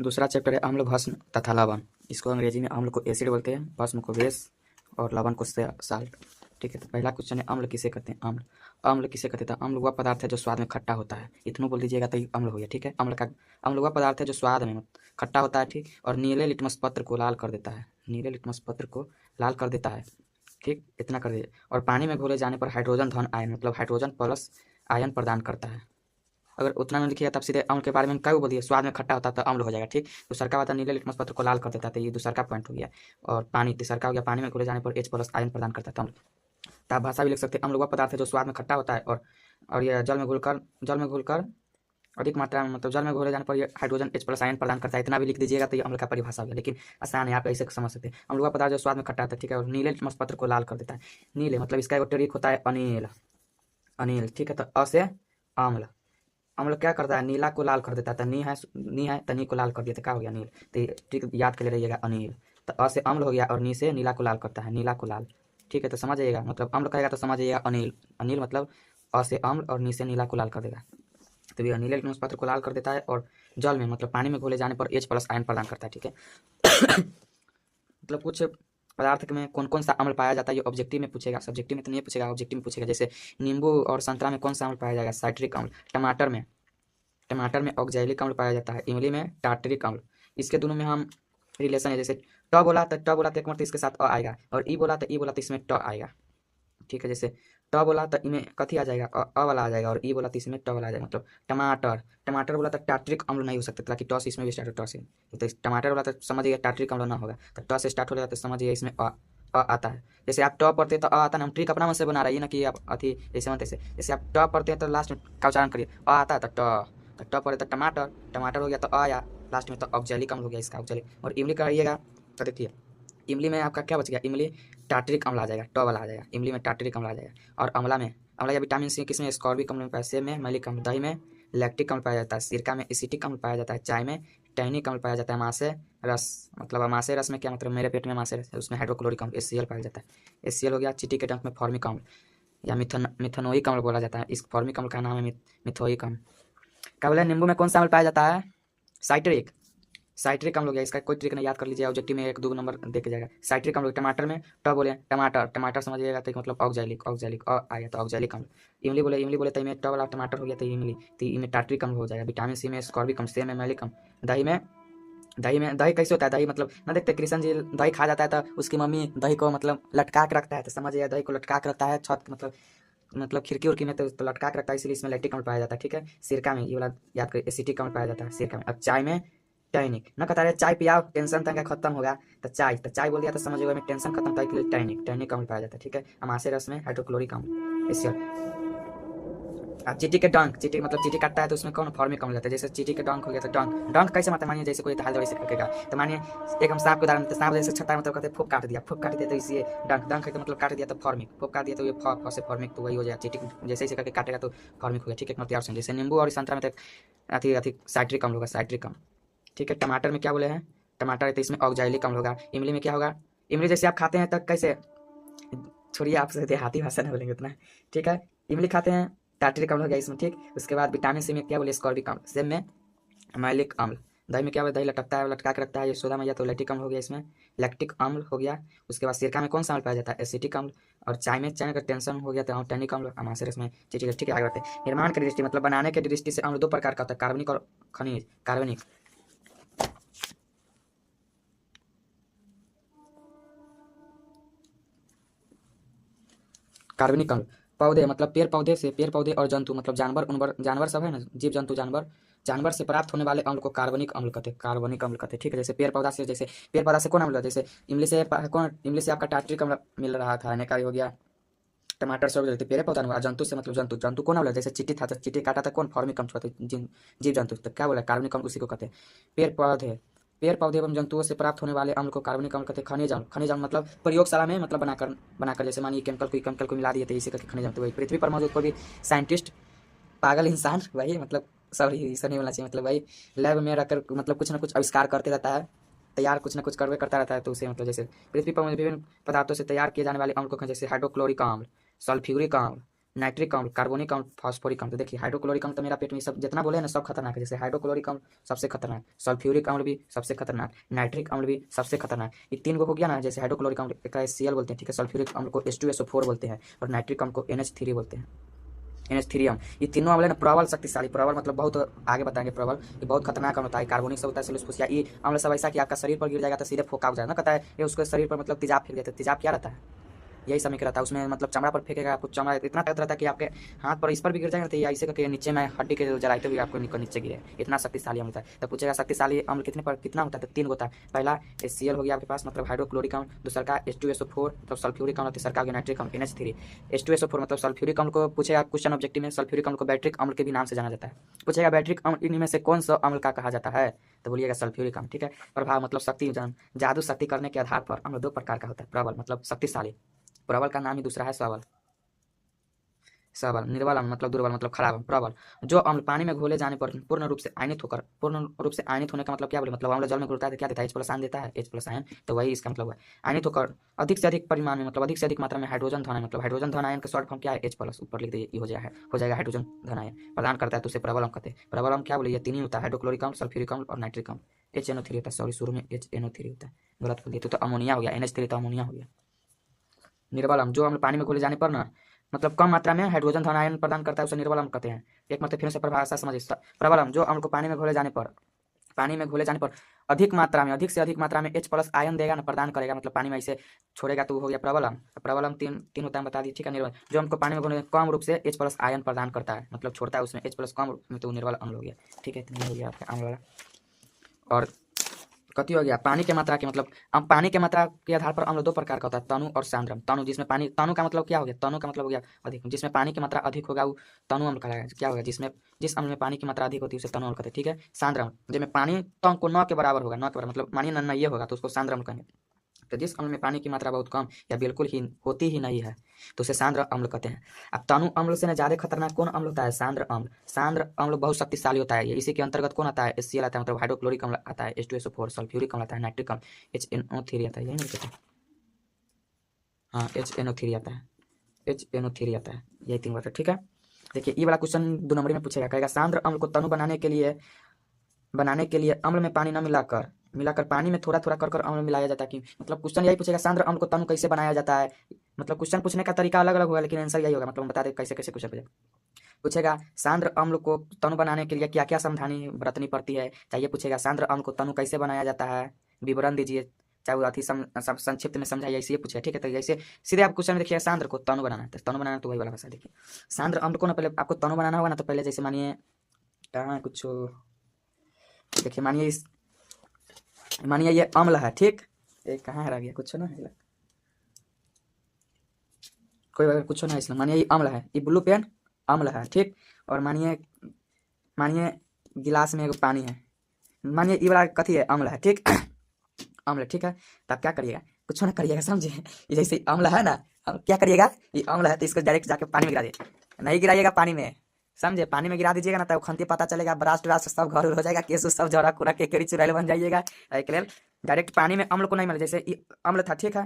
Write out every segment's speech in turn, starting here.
दूसरा चैप्टर है अम्ल, भस्म तथा लवण। इसको अंग्रेजी में अम्ल को एसिड बोलते हैं, भस्म को बेस और लवण को साल्ट। ठीक है, तो पहला क्वेश्चन है अम्ल किसे कहते हैं। अम्ल अम्ल किसे कहते हैं। अम्ल वह पदार्थ है जो स्वाद में खट्टा होता है। इतना बोल दीजिएगा तो अम्ल हो गया। ठीक है, अम्ल वह पदार्थ है जो स्वाद में खट्टा होता है। ठीक, और नीले लिटमस पत्र को लाल कर देता है। नीले लिटमस पत्र को लाल कर देता है। ठीक, इतना कर दीजिए। और पानी में घोले जाने पर हाइड्रोजन धन आयन मतलब हाइड्रोजन प्लस आयन प्रदान करता है। अगर उतना में लिखिएगा तब सीधे अम्ल के बारे में क्या बोल दिए, स्वाद में खट्टा होता है तो अम्ल हो जाएगा। ठीक, दूसरा का बात है नीले लिटमस पत्र को लाल कर देता है, तो ये दूसरा का पॉइंट हो गया। और पानी तीसरा का हो गया, पानी में घुले जाने पर H प्लस आयन प्रदान करता है तो अम्ल। तो आप भाषा भी लिख सकते हैं अम्ल वह पदार्थ है जो स्वाद में खट्टा होता है और यह जल में घुलकर अधिक मात्रा में मतलब जल में घोले जाने पर यह हाइड्रोजन H प्लस आयन प्रदान करता है। इतना भी लिख दीजिएगा तो ये अम्ल का परिभाषा हो गया, लेकिन आसान है, आप ऐसे समझ सकते हैं। अम्ल वह पदार्थ जो स्वाद में खट्टा होता है। ठीक है, और नीले लिटमस पत्र को लाल कर देता है। नीले मतलब इसका एक ट्रिक होता है अनिल। अनिल ठीक है, तो अ से अम्ल। अम्ल क्या करता है, नीला को लाल कर देता है। तो नी है तो नी को लाल कर दिया तो क्या हो गया, नील। तो ठीक याद कर ले रहिएगा अनिल। तो अ से अम्ल हो गया और नी से नीला को लाल करता है, नीला को लाल। ठीक है, तो समझ जाइएगा, मतलब अम्ल कहेगा तो समझ जाइएगा अनिल। अनिल मतलब अ से अम्ल और नी से नीला को लाल कर देगा। तो ये नीले लिटमस पत्र को लाल कर देता है और जल में मतलब पानी में घोले जाने पर H प्लस आयन प्रदान करता है। ठीक है मतलब कुछ पदार्थ में कौन कौन सा अम्ल पाया जाता है ये ऑब्जेक्टिव में पूछेगा, सब्जेक्टिव में तो नहीं पूछेगा, ऑब्जेक्टिव में पूछेगा। जैसे नींबू और संतरा में कौन सा अम्ल पाया जाएगा, साइट्रिक अम्ल। टमाटर में ऑक्जेलिक अम्ल पाया जाता है। इमली में टार्टरिक अम्ल। इसके दोनों में हम रिलेशन है, जैसे ट बोला तो एक मतलब इसके साथ अ आएगा, और ई बोला तो इसमें ट आएगा। ठीक है, जैसे ट बोला तो इमें कथी आ जाएगा, अ वाला आ जाएगा, और ई बोला तो इसमें ट वाला आ जाएगा। मतलब टमाटर बोला तो टार्टरिक अम्ल नहीं हो सकता, ताकि ट से इसमें भी स्टार्ट हो, ट से। तो टमाटर बोला तो समझिए टार्टरिक अम्ल ना होगा, तो ट से स्टार्ट हो जाएगा तो समझिए इसमें अ आता है। जैसे आप ट पढ़ते हैं तो अ आता है ना, हम ट्रिक अपना मन से बना रही है ना कि आप अथी जैसे तैसे। जैसे आप ट पढ़ते हैं तो लास्ट में का उच्चारण करिए, अ आता है तो ट पढ़े तो टमाटर हो गया तो अ आया, लास्ट में तो ऑक्जेलिक अम्ल हो गया इसका, ऑक्जेलिक। और इमली करिएगा तो देखिए इमली में आपका क्या बच गया, इमली टार्टरिक अम्ल आ जाएगा, ट वाला आ जाएगा, इमली में टार्टरिक अम्ल आ जाएगा। और अमला या विटामिन सी किसमें, स्कॉर्बिक अम्ल में पाया, सेब में मैलिक अम्ल, दही में लैक्टिक अम्ल पाया जाता है, सिरका में एसिटिक अम्ल पाया जाता है, चाय में टैनिक अम्ल पाया जाता है, अमाशय रस मतलब अमाशय रस में क्या मतलब, मेरे पेट में अमाशय रस है, उसमें हाइड्रोक्लोरिक अम्ल HCl पाया जाता है। HCl हो गया। चींटी के डंक में फॉर्मिक अम्ल या मिथनोइक अम्ल बोला जाता है। इस फॉर्मिक अम्ल का नाम है मिथोइक अम्ल। क्या बोले, नींबू में कौन सा अम्ल पाया जाता है, साइट्रिक अम्ल हो गया। इसका कोई ट्रिक नहीं, याद कर लीजिए, ऑब्जेक्टिव में 1-2 नंबर देके जाएगा। साइट्रिक अम्ल टमाटर में ट बोले टमाटर समझिएगा तो मतलब ऑक्जेलिक आया तो ऑक्जेलिक अम्ल। इमली बोले तो इमें ट वाला टमाटर हो गया तो इमली, तो इमें टार्टरिक अम्ल हो जाएगा। विटामिन सी में स्कॉर्बिक अम्ल, सेब में मैलिक अम्ल, दही कैसे होता है, दही मतलब ना देखते कृष्ण जी दही खा जाता है तो उसकी मम्मी दही को मतलब लटका के रखता है, तो समझिए दही को लटका के रखता है छत मतलब खिड़की उड़की में तो लटका के रखता है, इसलिए इसमें लैक्टिक अम्ल पाया जाता है। ठीक है, सिरका में ये वाला याद करिए एसिटिक अम्ल पाया जाता है सिरका में। अब चाय में टैनिक ना कहता है, चाय पियाओ टेंशन तक खत्म होगा, तो चाय बोल दिया तो समझिएगा में टेंशन खत्म था, इसलिए टैनिक अम्ल पाया जाता है। ठीक है, अमाशय रस में हाइड्रोक्लोरिक अम्ल इससे। अब चींटी के डंक, चींटी मतलब चींटी काटता है तो उसमें कौन फॉर्मिक अम्ल जाता है। जैसे चींटी के डंक हो गया तो डंक कैसे मतलब, मानिए जैसे कोई हाल दवाई से कटेगा, तो मानिए एक हम सांप के उदाहरण, सांप जैसे छता है मतलब कहते फूक काट दिया तो इसी डंक है तो मतलब काट दिया तो फॉर्मिक काट दिया तो ये फ से फॉर्मिक तो वही हो जाएगा। चींटी जैसे ऐसे करके काटेगा तो फॉर्मिक हो गया। ठीक है, मतलब ऑप्शन जैसे नींबू और संतरा में तो अथी साइट्रिक अम्ल होगा, साइट्रिक अम्ल। ठीक है, टमाटर में क्या बोले हैं, टमाटर है तो इसमें ऑक्जेलिक अम्ल होगा। इमली में क्या होगा, इमली जैसे आप खाते हैं तब कैसे, छोड़िए आपसे देहाती भाषा नहीं बोलेंगे उतना। ठीक है, इमली खाते हैं टार्टरिक अम्ल हो गया इसमें। ठीक, उसके बाद विटामिन सी में क्या बोले, स्कॉर्बिक अम्ल, सेब में मैलिक अम्ल, दही में क्या बोले, दही लटकता है लटका के रखता है, यशोदा मैया तो लैक्टिक अम्ल हो गया, इसमें लैक्टिक अम्ल हो गया। उसके बाद सिरका में कौन सा अम्ल पाया जाता है, एसिटिक अम्ल। और चाय का टेंशन हो गया तो टैनिक अम्ल, अमाशय रस में ठीक है आगे बढ़ते हैं। निर्माण की दृष्टि मतलब बनाने की दृष्टि से अम्ल 2 प्रकार का होता है, कार्बनिक और खनिज। कार्बनिक अम्ल पौधे मतलब पेड़ पौधे और जंतु मतलब जानवर सब है ना, जीव जंतु जानवर से प्राप्त होने वाले अम्ल को कार्बनिक अम्ल कहते हैं। ठीक है, जैसे पेड़ पौधा से कौन अम्ल, जैसे इमली से आपका टार्टरिक अम्ल मिल रहा था, अनेकारी हो गया। टमाटर से हो पेड़ पौधा हुआ, जंतु से मतलब जंतु कौन अम्ल, जैसे चींटी था तो चींटी काटा था कौन, फॉर्मिक अम्ल कहते हैं। जीव जंतु तो क्या बोला, कार्बनिक अम्ल उसी को कहते हैं। पेड़ पौधे पेड़ पौधे एवं जंतुओं से प्राप्त होने वाले अम्ल को कार्बनिक अम्ल कहते हैं। खनिज अम्ल मतलब प्रयोगशाला में मतलब बनाकर जैसे मानिए केमिकल को मिला दिए थे, इसी करके खनिज अम्ल। तो वही पृथ्वी पर मौजूद कोई भी साइंटिस्ट पागल इंसान वही मतलब सॉरी ऐसा नहीं बोलना चाहिए, मतलब वही लैब में रखकर मतलब कुछ ना कुछ आविष्कार करते रहता है, तैयार कुछ ना कुछ करवे करता रहता है। तो उसे मतलब जैसे पृथ्वी पर विभिन्न पदार्थों से तैयार किए जाने वाले अम्ल को कहें, जैसे हाइड्रोक्लोरिक अम्ल, सल्फ्यूरिक अम्ल, नाइट्रिक अम्ल, कार्बोनिक अम्ल, फास्फोरिक अम्ल। तो देखिए हाइड्रोक्लोरिक अम्ल तो मेरा पेट में सब जितना बोले ना सब खतरनाक है। जैसे हाइड्रोक्लोरिक अम्ल सबसे खतरनाक, सल्फ्यूरिक अम्ल भी सबसे खतरनाक, नाइट्रिक अम्ल भी सबसे खतरनाक। ये 3 गो हो गया ना। जैसे हाइड्रोक्लोरिक अम्ल का HCl बोलते हैं, ठीक है। सल्फ्यूरिक अम्ल को H2SO4 बोलते हैं और नाइट्रिक अम्ल को NH3 बोलते हैं, NH3 अम्ल। ये तीनों अम्ल है ना प्रबल शक्तिशाली। प्रबल मतलब बहुत आगे बताएंगे। प्रबल ये बहुत खतरनाक अम्ल होता है। कार्बोनिक से होता है सेलुलोसिस। ये अम्ल सब ऐसा कि आपका शरीर पर गिर जाएगा तो सीधे फोका हो जाएगा ना, कहता है ये उसके शरीर पर मतलब तेजाब फेंक देते हैं। तेजाब क्या रहता है, यही समय रहता है उसमें, मतलब चमड़ा पर फेंकेगा आपको। चमड़ा इतना तगड़ा रहता है कि आपके हाथ पर इस पर भी गिर जाएगा तो ये ऐसे करके नीचे में हड्डी के जलाते भी आपको नीचे गिरे। इतना शक्तिशाली अम्ल होता है। तो पूछेगा शक्तिशाली अम्ल कितने पर कितना होता है, तो 3 होता है। पहला HCl हो गया आपके पास, मतलब हाइड्रोक्लोरिक अम्ल। दूसरा का H2SO4 मतलब सल्फ्यूरिक अम्ल। तीसरा का नाइट्रिक अम्ल NH3। H2SO4 मतलब सल्फ्यूरिक अम्ल को पूछेगा क्वेश्चन ऑब्जेक्टिव में। सल्फ्यूरिक अम्ल को बैट्रिक अम्ल के भी नाम से जाना जाता है। पूछेगा बैट्रिक अम्ल इनमें से कौन सा अम्ल का कहा जाता है, तो बोलिएगा सल्फ्यूरिक अम्ल, ठीक है। प्रभाव मतलब शक्ति, जादू शक्ति करने के आधार पर अम्ल 2 प्रकार का होता है। प्रबल मतलब शक्तिशाली, प्रबल का नाम ही दूसरा है सबल। सबल, निर्बल अम्ल मतलब दुर्बल मतलब खराब। प्रबल जो अम्ल पानी में घोले जाने पर पूर्ण रूप से आयनित होकर, पूर्ण रूप से आयनित होने का मतलब क्या बोले, मतलब अम्ल जल में घुलता है तो क्या देता है, H+ आयन देता है, H+ आयन। तो वही इसका मतलब है। आयनित होकर अधिक से अधिक परिमाण में, मतलब अधिक से अधिक मात्रा में हाइड्रोजन धन आयन, मतलब हाइड्रोजन धन आयन का शॉर्ट फॉर्म क्या है, H+। ऊपर लिख दीजिए, हो जाएगा हाइड्रोजन धन आयन प्रदान करता है, तो उसे प्रबल अम्ल कहते हैं। प्रबल अम्ल क्या बोले, ये 3 ही होता है, हाइड्रोक्लोरिक अम्ल, सल्फ्यूरिक अम्ल और नाइट्रिक अम्ल। HNO3 होता है, सॉरी शुरू में HNO3 होता है, गलत बोल दिया तो अमोनिया हो गया। NH3 तो अमोनिया हो गया। निर्बल अम्ल जो अम्ल पानी में घोले जाने पर ना मतलब कम मात्रा में हाइड्रोजन धन आयन प्रदान करता है, उसे निर्बल अम्ल कहते हैं। एक मतलब फिर से परिभाषा समझिए। प्रबल अम्ल जो अम्ल को पानी में घोले जाने पर अधिक मात्रा में, अधिक से अधिक मात्रा में H+ आयन देगा ना, प्रदान करेगा, मतलब पानी में ऐसे छोड़ेगा तो हो गया प्रबल अम्ल। प्रबल अम्ल तीन होता है बता दी, ठीक है। निर्बल जो हमको पानी में घोले कम रूप से H+ आयन प्रदान करता है, मतलब छोड़ता है उसमें H+ कम रूप में, तो निर्बल अम्ल हो गया, ठीक है। इतना हो गया आपका अम्ल वाला। और कथी हो गया, पानी के मात्रा के मतलब अब पानी के मात्रा के आधार पर अम्ल 2 प्रकार का होता है, तनु और सांद्रम। तनु जिसमें पानी, तनु का मतलब क्या हो गया, तनु का मतलब हो गया अधिक, जिसमें पानी की मात्रा अधिक होगा वो तनु अम्ल कहलाएगा। क्या होगा, जिस अम्ल में पानी की मात्रा अधिक होती है उसे तनु अम्ल कहते हैं, ठीक है। सांद्रम जिसमें पानी तो को 9 के बराबर होगा, 9 के बराबर मतलब मानिए न ये होगा तो उसको सांद्रम कहेंगे। तो जिस अम्ल में पानी की मात्रा बहुत कम या बिल्कुल ही होती ही नहीं है तो उसे सांद्र अम्ल कहते हैं। अब तनु अम्ल से ना ज्यादा खतरनाक कौन अम्ल होता है, सांद्र अम्ल। सांद्र अम्ल बहुत शक्तिशाली होता है। ये इसी के अंतर्गत कौन आता है, HCl आता है, मतलब हाइड्रोक्लोरिक अम्ल आता है, H2SO4, सल्फ्यूरिक अम्ल आता है, नाइट्रिक अम्ल HNO3 आता है, यही नहीं कहते, हाँ HNO3 आता है, HNO3 आता है, यही 3 बात है, ठीक है। देखिए ये वाला क्वेश्चन 2 नंबर में पूछेगा, कहेगा सांद्र अम्ल को तनु बनाने के लिए अम्ल में पानी न मिलाकर पानी में थोड़ा थोड़ा कर अम्ल मिलाया जाता है कि, मतलब क्वेश्चन यही पूछेगा सांद्र अम्ल को तनु कैसे बनाया जाता है। मतलब क्वेश्चन पूछने का तरीका अलग अलग होगा लेकिन आंसर यही होगा, मतलब बता दे कैसे कैसे क्वेश्चन पूछेगा। सांद्र अम्ल को तनु बनाने के लिए क्या क्या सावधानी बरतनी पड़ती है, चाहिए पूछेगा। सांद्र अम्ल को तनु कैसे बनाया जाता है, विवरण दीजिए, चाहे वो अति संक्षिप्त में समझाइए, ऐसे पूछे, ठीक है। तो जैसे सीधे आप क्वेश्चन में देखिए सांद्र को तनु बनाना है, तो तनु बनाना तो वही वाला भाषा देखिए। सांद्र अम्ल को ना पहले आपको तनु बनाना होगा ना, तो पहले जैसे मानिए कहाँ कुछ देखिए, मानिए ये अम्ल है, ठीक। ये कहाँ रह गया, कुछ ना है, कोई कुछ ना, इसलिए मानिए ये अम्ल है, ये ब्लू पेन अम्ल है, ठीक। और मानिए गिलास में एक पानी है, मानिए ये वाला कथी है, अम्ल है, ठीक। अम्ल, ठीक है। तो आप क्या करिएगा, कुछ ना करिएगा, समझे। ये जैसे अम्ल है ना, अब क्या करिएगा, ये अम्ल है तो इसको डायरेक्ट जाके पानी में गिरा दे, नहीं गिराइएगा पानी में, समझे। पानी में गिरा दीजिएगा ना तो खंती पता चलेगा, ब्रास्ट व्रास्ट सब घर हो जाएगा, केस सब झरा कुरा के केरी चुराइल बन जाइएगा। एक लेल डायरेक्ट पानी में अम्ल को नहीं मिले, जैसे ये अम्ल था, ठीक है।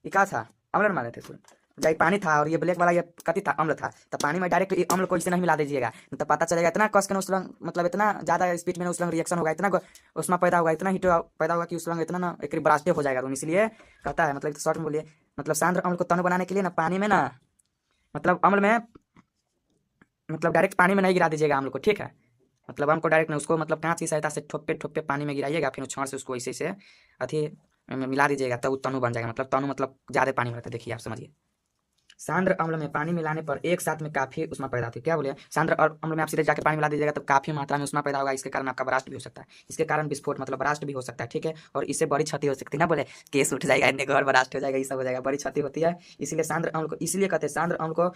ये क्या था, अम्ल माने थे, जाई पानी था और ये ब्लैक वाला ये कथी था, अम्ल था। तो पानी में डायरेक्ट ये अम्ल को इसे नहीं मिला दीजिएगा, तो पता चलेगा इतना कस के उस मतलब इतना ज़्यादा स्पीड में उस रिएक्शन होगा, इतना उसमें पैदा होगा, इतना हीट पैदा होगा कि उस इतना ना एक ब्रास्टे हो जाएगा। तो इसलिए कहता है, मतलब शॉर्ट में बोलिए, मतलब सांद्र अम्ल को तनु बनाने के लिए ना पानी में ना, मतलब अम्ल में, मतलब डायरेक्ट पानी में नहीं गिरा दीजिएगा अम्ल को, ठीक है। मतलब अम्ल को डायरेक्ट नहीं, उसको मतलब कांच की सहायता से ठोपे ठोपे पानी में गिराइएगा, फिर छाड़ से उसको ऐसे से अथी में मिला दीजिएगा, तब तनु बन जाएगा। मतलब तनु मतलब ज़्यादा पानी में रहता है, देखिए आप समझिए। सांद्र अम्ल में पानी मिलाने पर एक साथ में काफी उष्मा पैदा होती है, क्या बोले, सांद्र अम्ल में आप सीधे जाके पानी मिला दीजिएगा तो काफी मात्रा में उष्मा पैदा होगा, इसके कारण आपका ब्रास्ट भी हो सकता है, इसके कारण विस्फोट मतलब ब्रास्ट भी हो सकता है, ठीक है। और इससे बड़ी क्षति हो सकती है ना, बोले केस उठ जाएगा, इन्हें घर ब्रास्ट हो जाएगा, ये सब हो जाएगा, बड़ी क्षति होती है। इसलिए सांद्र अम्ल को, इसलिए कहते हैं सांद्र अम्ल को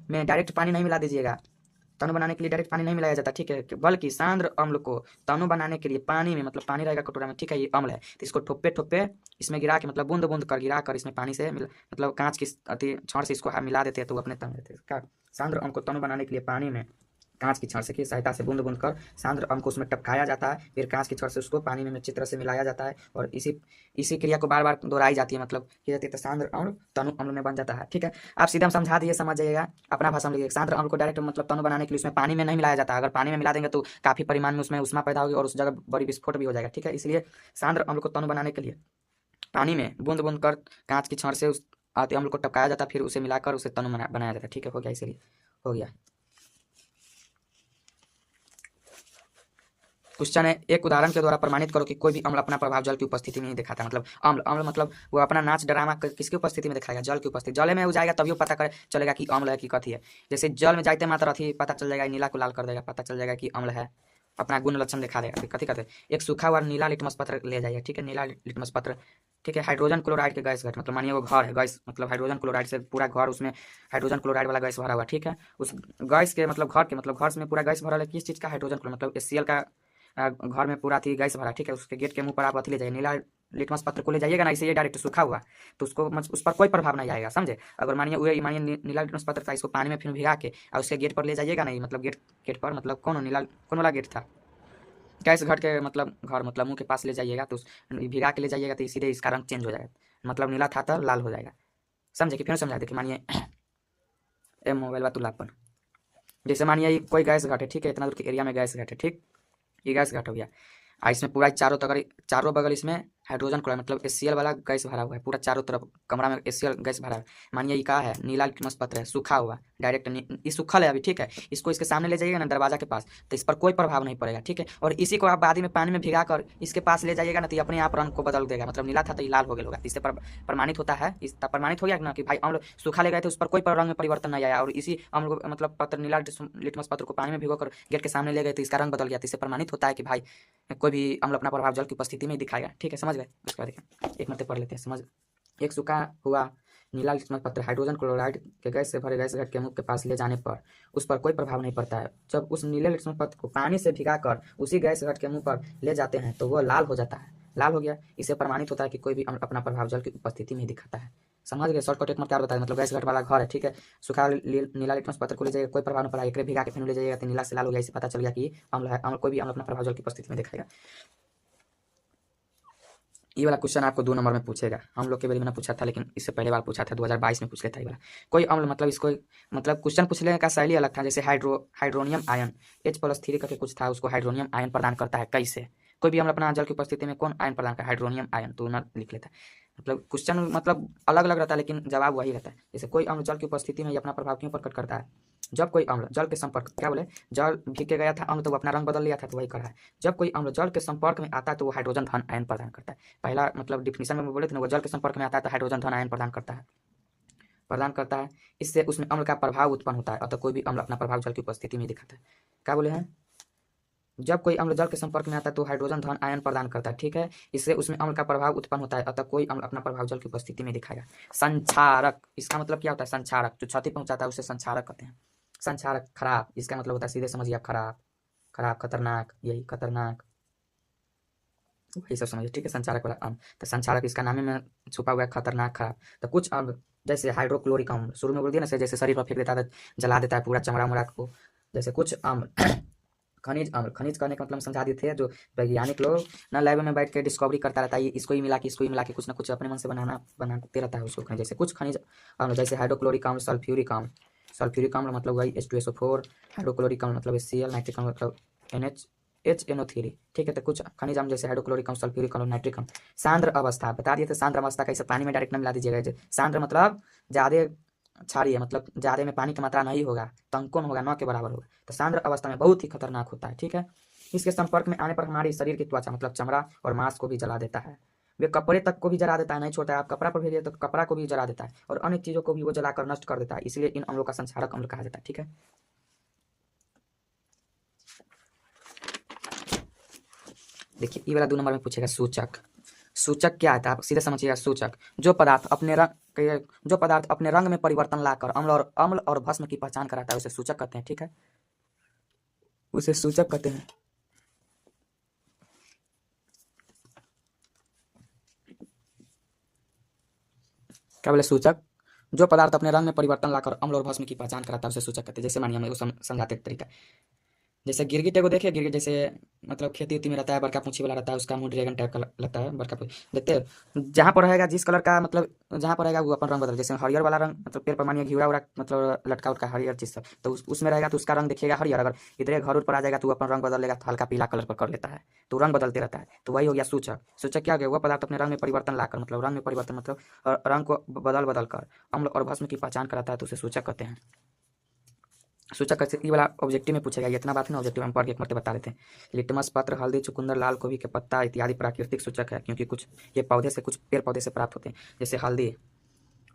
में डायरेक्ट पानी नहीं मिला दीजिएगा, तनु बनाने के लिए डायरेक्ट पानी नहीं मिलाया जाता, ठीक है। बल्कि सांद्र अम्ल को तनु बनाने के लिए पानी में, मतलब पानी रहेगा कटोरा में, ठीक है, ये अम्ल है, तो इसको ठोपे ठोपे इसमें गिरा के, मतलब बूंद बूंद कर गिरा कर इसमें पानी से मतलब कांच की अति छड़ से इसको मिला देते हैं तो अपने तन देते हैं। क्या सांद्र अम्ल को तनु बनाने के लिए पानी में कांच की छड़ से की सहायता से बूंद बूंद कर सांद्र अम्ल को उसमें टपकाया जाता है, फिर कांच की छड़ से उसको पानी में अच्छी तरह से मिलाया जाता है और इसी इसी क्रिया को बार बार दोहराई जाती है, मतलब की जाती है, तो सांद्र अम्ल तनु अम्ल में बन जाता है। ठीक है, आप सीधा समझा दिए, समझ जाइएगा, अपना भाषा में लिखिए। सांद्र अम्ल को डायरेक्ट मतलब तनु बनाने के लिए उसमें पानी में नहीं मिलाया जाता, अगर पानी में मिला देंगे तो काफी परिमाण में उसमें उष्मा पैदा होगी और उस जगह बड़ी विस्फोट भी हो जाएगा। ठीक है, इसलिए सांद्र अम्ल को तनु बनाने के लिए पानी में बूंद बूंद कर कांच की छड़ से उस आते अम्ल को टपकाया जाता है, फिर उसे मिलाकर उसे तनु बनाया जाता है। ठीक है, हो गया, इसीलिए हो गया। क्वेश्चन है, एक उदाहरण के द्वारा प्रमाणित करो कि कोई भी अम्ल अपना प्रभाव जल की उपस्थिति में नहीं दिखाता। मतलब अम्ल अम्ल मतलब वो अपना नाच ड्रामा किसकी उपस्थिति में दिखाएगा? जल की उपस्थिति। जल में वो जाएगा तभी वो पता कर चलेगा कि अम्ल है कि कथी है। जैसे जल में जाते मात्र अथी पता चल जाएगा, नीला को लाल कर देगा, पता चल जाएगा कि अम्ल है, अपना गुण लक्षण दिखा देगा। कथी कहते हैं, एक सूखा हुआ नीला लिटमस पत्र ले जाइए। ठीक है, नीला लिटमस पत्र, ठीक है, हाइड्रोजन क्लोराइड के गैस घट, मतलब मानिए वो घर है, गैस मतलब हाइड्रोजन क्लोराइड से पूरा घर, उसमें हाइड्रोजन क्लोराइड वाला गैस भरा हुआ। ठीक है, उस गैस के मतलब घर के मतलब घर में पूरा गैस भरा है, किस चीज़ का? हाइड्रोजन क्लोराइड, मतलब HCl का घर में पूरा थी गैस भरा। ठीक है, उसके गेट के मुंह पर आप अथी ले जाइए, नीला लिटमस पत्र को ले जाइएगा ना, इसे ये डायरेक्ट सूखा हुआ तो उसको उस पर कोई प्रभाव नहीं आएगा, समझे। अगर मानिए नीला लिटमस पत्र था, इसको पानी में फिर भिगा के और उसके गेट पर ले जाइएगा नहीं, मतलब गेट गेट पर मतलब कौन वाला गेट था? गैस घट के मतलब घर मतलब मुंह के पास ले जाइएगा तो भिगा के ले जाइएगा तो सीधे इसका रंग चेंज हो जाएगा, मतलब नीला था तो लाल हो जाएगा, समझे। कि फिर समझा देखिए, मानिए ए मोबाइल बा तुलापन, जैसे मानिए कोई गैस घट है, ठीक है, इतना दूर के एरिया में गैस घट है, ठीक, ये गैस घट हो गया, इसमें पूरा चारों बगल इसमें हाइड्रोजन क्लोराइड मतलब HCl वाला गैस भरा हुआ है, पूरा चारों तरफ कमरा में HCl गैस भरा है। मानिए ये क्या है? नीला लिटमस पत्र है, सूखा हुआ डायरेक्ट, ये सूखल है अभी। ठीक है, इसको इसके सामने ले जाइएगा ना दरवाजा के पास, तो इस पर कोई प्रभाव नहीं पड़ेगा। ठीक है, और इसी को आप बाद में पानी में भिगा कर इसके पास ले जाइएगा ना, तो अपने आप रंग को बदल देगा, मतलब नीला था तो ये लाल हो गया होगा। इससे प्रमाणित होता है, इस प्रमाणित हो गया ना कि भाई अम्ल सूखा ले गए थे, उस पर कोई रंग में परिवर्तन नहीं आया, और इसी अम्ल को मतलब पत्र नीला लिटमस पत्र को पानी में भिगोकर गेट के सामने ले गए तो इसका रंग बदल गया। तो इससे प्रमाणित होता है कि भाई कोई भी अम्ल अपना प्रभाव जल की उपस्थिति में दिखाएगा। ठीक है, समझ गए। उसके बाद देखिए, एक मत पढ़ लेते हैं, समझ। एक सूखा हुआ नीला लिटमस पत्र हाइड्रोजन क्लोराइड के गैस से भरे गैस घट के मुख के पास ले जाने पर उस पर कोई प्रभाव नहीं पड़ता है। जब उस नीले लिटमस पत्र को पानी से भिगाकर उसी गैस घट के मुंह पर ले जाते हैं तो वह लाल हो जाता है, लाल हो गया। इससे प्रमाणित होता है कि कोई भी अम्ल अपना प्रभाव जल की उपस्थिति में दिखाता है। समझ गए। शॉर्टकट एक क्या बताया, मतलब गैस घट वाला घर है, ठीक है, सूखा नीला लिटमस पत्र को ले जाइएगा, कोई प्रभाव नहीं पड़ा, एक भिगा के फिर ले जाइएगा तो नीला से लाल हो गया। इससे पता चल गया कि अम्ल है, अम्ल कोई भी अम्ल अपना प्रभाव जल की उपस्थिति में दिखाएगा। ये वाला क्वेश्चन आपको 2 नंबर में पूछेगा, हम लोग के बारे में पूछा था, लेकिन इससे पहले बार पूछा था, 2022 में पूछ लेता है ये वाला। कोई अम्ल मतलब इसको मतलब क्वेश्चन पूछने का शैली अलग था, जैसे हाइड्रोनियम आयन H+3 करके कुछ था, उसको हाइड्रोनियम आयन प्रदान करता है। कैसे? कोई भी अम्ल अपना जल की उपस्थिति में कौन आयन प्रदान करता है? हाइड्रोनियम आयन, तो ना लिख लेता है। मतलब क्वेश्चन मतलब अलग अलग रहता है लेकिन जवाब वही रहता है। जैसे कोई अम्ल जल की उपस्थिति में अपना प्रभाव क्यों प्रकट करता है? जब कोई अम्ल जल के संपर्क, क्या बोले, जल भीग के गया था अम्ल तो वो अपना रंग बदल लिया था, तो वही करा है। जब कोई अम्ल जल के संपर्क में आता है तो वो हाइड्रोजन धन आयन प्रदान करता है। पहला मतलब डिफिनीशन में बोले थे ना, वो जल के संपर्क में आता है तो हाइड्रोजन धन आयन प्रदान करता है। इससे उसमें अम्ल का प्रभाव उत्पन्न होता है, अतः कोई भी अम्ल अपना प्रभाव जल की उपस्थिति में दिखाता है। क्या बोले हैं? जब कोई अम्ल जल के संपर्क में आता है तो हाइड्रोजन धन आयन प्रदान करता है, ठीक है, इससे उसमें अम्ल का प्रभाव उत्पन्न होता है, अतः कोई अम्ल अपना प्रभाव जल की उपस्थिति में दिखाएगा। संक्षारक, इसका मतलब क्या होता है? संक्षारक जो क्षति पहुंचाता है उसे संक्षारक कहते हैं। संक्षारक खराब, इसका मतलब होता है, सीधे समझिए आप, खराब, खराब, खतरनाक, यही खतरनाक, वही सब समझिए। ठीक है, संचारक वाला अम्ल, तो संचारक इसका नाम में छुपा हुआ है, खतरनाक, खराब। तो कुछ अम्ल जैसे हाइड्रोक्लोरिक अम्ल, शुरू में बोल दिया ना, जैसे शरीर पर फेंक देता है, जला देता है पूरा चमड़ा उमड़ा को। जैसे कुछ अम्ल खनिज अम्ल, खनिज करने का मतलब समझा दिए थे, जो वैज्ञानिक लोग ना लैब में बैठ के डिस्कवरी करता रहता है, इसको ही मिला के इसको ही मिला के कुछ ना कुछ अपने मन से बनाते रहता है उसको खनिज। जैसे कुछ खनिज अम्ल जैसे हाइड्रोक्लोरिक अम्ल, सल्फ्यूरिक अम्ल, सल्फ्यूरिक अम्ल मतलब वही H2SO4, हाइड्रोक्लोरिक अम्ल मतलब HCl, नाइट्रिक अम्ल मतलब HNO3। ठीक है, तो कुछ खनिज अम्ल जैसे हाइड्रोक्लोरिक अम्ल, सल्फ्यूरिक अम्ल, नाइट्रिक अम्ल। सांद्र अवस्था बता दिए थे, सांद्र अवस्था कैसे, पानी में डायरेक्ट न मिला दीजिएगा। सांद्र मतलब ज्यादा क्षारीय, मतलब ज्यादा में पानी की मात्रा नहीं होगा, तंकोन होगा, न के बराबर होगा, तो सांद्र अवस्था में बहुत ही खतरनाक होता है। ठीक है, इसके संपर्क में आने पर हमारे शरीर की त्वचा मतलब चमड़ा और मांस को भी जला देता है, वे कपड़े तक को भी जला देता है, नहीं छोड़ता है। आप कपड़ा पर भेजिए तो कपड़ा को भी जला देता है, और अन्य चीजों को भी वो जलाकर नष्ट कर देता है, इसलिए इन अम्लों का संक्षारक अम्ल कहा जाता है। ठीक है, देखिए ये वाला 2 नंबर में पूछेगा, सूचक। सूचक क्या है? आप सीधे समझिएगा, सूचक जो पदार्थ अपने रंग में परिवर्तन लाकर अम्ल और भस्म की पहचान कराता है उसे सूचक कहते हैं। ठीक है, उसे सूचक कहते हैं। क्या बोले? सूचक जो पदार्थ अपने रंग में परिवर्तन लाकर अम्ल और भस्म की पहचान कराता है उसे सूचक कहते हैं। जैसे मानिए, मैं समझाते तरीका, जैसे गिरगिट एगो देखिए, गिरगिट जैसे मतलब खेती उती में रहता है, बड़का पूंछी वाला रहता है, उसका मुंह ड्रैगन टाइप का लगता है, बड़का देखते हैं जहाँ पर रहेगा जिस कलर का मतलब जहाँ पर रहेगा वो अपन रंग बदल, जैसे हरियर वाला रंग मतलब पेड़ पर मानिए घिरा उड़ा मतलब लटका उटका हरियर चीज सब, तो उसमें रहेगा तो उसका रंग देखिएगा हरियर। अगर इधर घर पर आ जाएगा तो वो अपन रंग बदल लेगा, तो हल्का पीला कलर पर कर लेता है, तो रंग बदलते रहता है। तो वही हो गया सूचक। सूचक क्या हो गया? वह पदार्थ अपने रंग में परिवर्तन लाकर, मतलब रंग में परिवर्तन मतलब रंग को बदल बदल कर अम्ल और भस्म की पहचान कराता है, तो उसे सूचक कहते हैं। सूचक कैसे ये वाला ऑब्जेक्टिव में पूछेगा, ये इतना बात है ना, ऑब्जेक्टिव हम पढ़ के एक मरते बता देते हैं। लिटमस पत्र, हल्दी, चुकंदर, लाल गोभी के पत्ता इत्यादि प्राकृतिक सूचक है, क्योंकि कुछ ये पौधे से, कुछ पेड़ पौधे से प्राप्त होते हैं। जैसे हल्दी,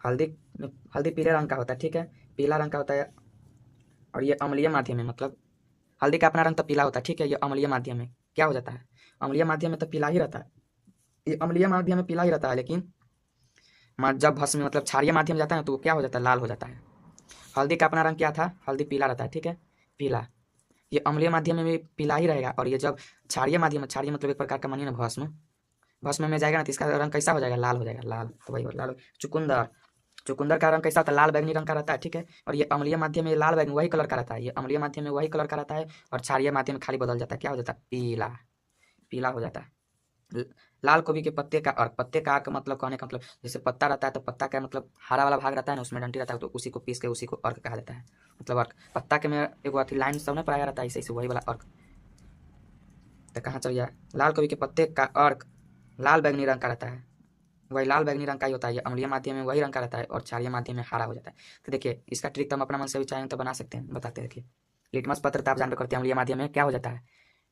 हल्दी हल्दी पीले रंग का होता है, ठीक है, पीला रंग का होता है, और ये अम्लीय माध्यम में मतलब हल्दी का अपना रंग तो पीला होता है, ठीक है, ये अम्लीय माध्यम में क्या हो जाता है? अम्लीय माध्यम में तो पीला ही रहता है, ये अम्लीय माध्यम में पीला ही रहता है, लेकिन जब भस्म में मतलब क्षारीय माध्यम जाता है तो वो क्या हो जाता है? लाल हो जाता है। हल्दी का अपना रंग क्या था? हल्दी पीला रहता है, ठीक है, पीला। ये अम्लीय माध्यम में भी पीला ही रहेगा, और ये जब क्षारीय माध्यम में, क्षारीय मतलब एक प्रकार का मानिए ना भस्म, भस्म में जाएगा ना तो इसका रंग कैसा हो जाएगा? लाल हो जाएगा, लाल। तो वही लाल। चुकंदर, चुकंदर का रंग कैसा होता है? लाल बैंगनी रंग का रहता है, ठीक है, और ये अम्लीय माध्यम में लाल बैंगनी वही कलर का रहता है, ये अम्लीय माध्यम में वही कलर का रहता है, और क्षारीय माध्यम में खाली बदल जाता है, क्या हो जाता है? पीला, पीला हो जाता है। ल- लाल गोभी के पत्ते का अर्क, पत्ते का अर्क मतलब कहने का मतलब जैसे पत्ता रहता है तो पत्ता का मतलब हरा वाला भाग रहता है ना, उसमें डंडी रहता है, तो उसी को पीस के उसी को अर्क कहा जाता है। मतलब अर्क पत्ता के में एगो अथी लाइन सब ने पढ़ाया रहता है, इसे वही वाला अर्क। तो कहाँ चल गया? लाल गोभी के पत्ते का अर्क लाल बैंगनी रंग का रहता है, वही लाल बैंगनी रंग का ही होता है, ये अम्लीय माध्यम में वही रंग का रहता है, और क्षारीय माध्यम में हरा हो जाता है। तो देखिए इसका ट्रिक तो हम अपना मन से भी चाहें तो बना सकते हैं, बताते हैं। देखिए लिटमस पत्र तो आप जानते करते हैं अम्लीय माध्यम में क्या हो जाता है?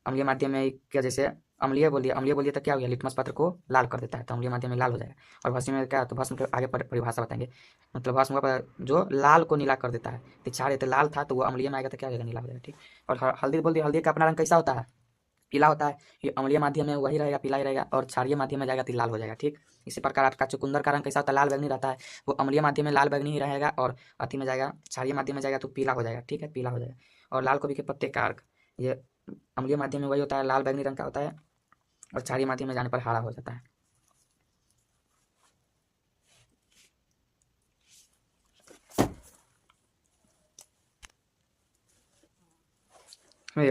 अम्लीय माध्यम में क्या, जैसे अम्लीय बोलिए तो क्या हो गया? लिटमस पत्र को लाल कर देता है, तो अम्लीय माध्यम में लाल हो जाएगा। और भस्म में क्या? तो भस्म के आगे परिभाषा बताएंगे, मतलब भस्म का जो लाल को नीला कर देता है, तो क्षार तो लाल था तो वो अम्लीय में आएगा तो क्या हो जाएगा? नीला हो जाएगा, ठीक। और हल्दी बोल दिया, हल्दी का अपना रंग कैसा होता है? पीला होता है, ये अम्लीय माध्यम में वही रहेगा, पीला ही रहेगा, और क्षारीय माध्यम में जाएगा तो लाल हो जाएगा, ठीक। इसी प्रकार आपका चुकंदर का रंग कैसा होता है? लाल बैंगनी रहता है, वो अम्लीय माध्यम में लाल बैंगनी ही रहेगा, और अति में जाएगा, क्षारीय माध्यम में जाएगा तो पीला हो जाएगा, ठीक है, पीला हो जाएगा। और लाल गोभी के पत्ते का अर्क, ये अम्लीय माध्यम में वही होता है, लाल बैंगनी रंग का होता है, और क्षारीय माध्यम में जाने पर हरा हो जाता है।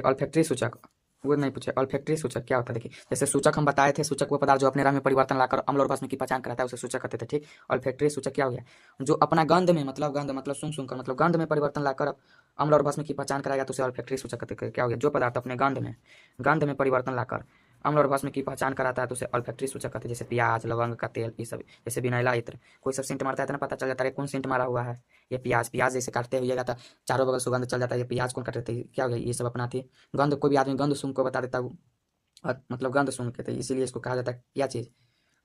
ऑल्फैक्टरी सूचक, वो नहीं पूछे। ऑल्फैक्टरी सूचक क्या होता है? देखिए जैसे सूचक हम बताए थे, सूचक वो पदार्थ जो अपने रंग में परिवर्तन लाकर अम्ल और भस्म की पहचान कराता है, उसे सूचक कहते थे, ठीक। ऑल्फैक्टरी सूचक क्या हो गया? जो अपना गंध में मतलब गंध मतलब सूंघ कर मतलब गंध में परिवर्तन लाकर अम्ल और भस्म की पहचान कराएगा, तो उसे ऑल्फैक्टरी सूचक कहते हैं। क्या हो गया? जो पदार्थ अपने गंध में परिवर्तन लाकर अम्ल और भस्म की पहचान कराता है, तो उसे ऑल्फैक्टरी सूचक कहते हैं। जैसे प्याज, लवंग का तेल, ये सब, जैसे विनैला इत्र, कोई सब सेंट मारता है तो ना पता चल जाता है कौन सेंट मारा हुआ है। ये प्याज, प्याज जैसे काटते हुए तो चारों बगल सुगंध चल जाता है, ये प्याज कौन काटते हैं? क्या हो गया? ये सब अपना थी गंध, कोई भी आदमी गंध सूंघ को बता देता है मतलब गंध सूंघ के, तो इसीलिए इसको कहा जाता है क्या चीज़?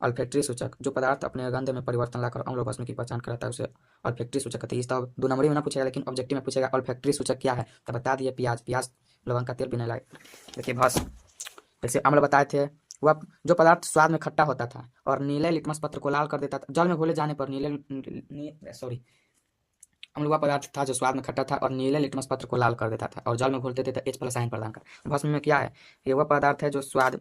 ऑल्फैक्टरी सूचक। जो पदार्थ अपने गंध में परिवर्तन लाकर अम्ल और भस्म की पहचान कराता है, उसे ऑल्फैक्टरी सूचक कहते हैं। इस तो 2 नंबरी में ना पूछेगा, लेकिन ऑब्जेक्टिव में पूछेगा ऑल्फैक्टरी सूचक क्या है, तो बता दिए प्याज, प्याज, लवंग का तेल, विनैला। देखिए भस्म, जैसे अम्ल बताए थे, वह जो पदार्थ स्वाद में खट्टा होता था और नीले लिटमस पत्र को लाल कर देता था, जल में घोले जाने पर सॉरी, अम्ल वह पदार्थ था जो स्वाद में खट्टा था और नीले लिटमस पत्र को लाल कर देता था, और जल में घोलते थे तो H+ आयन प्रदान कर। भस्म में क्या है? ये वह पदार्थ है जो स्वाद,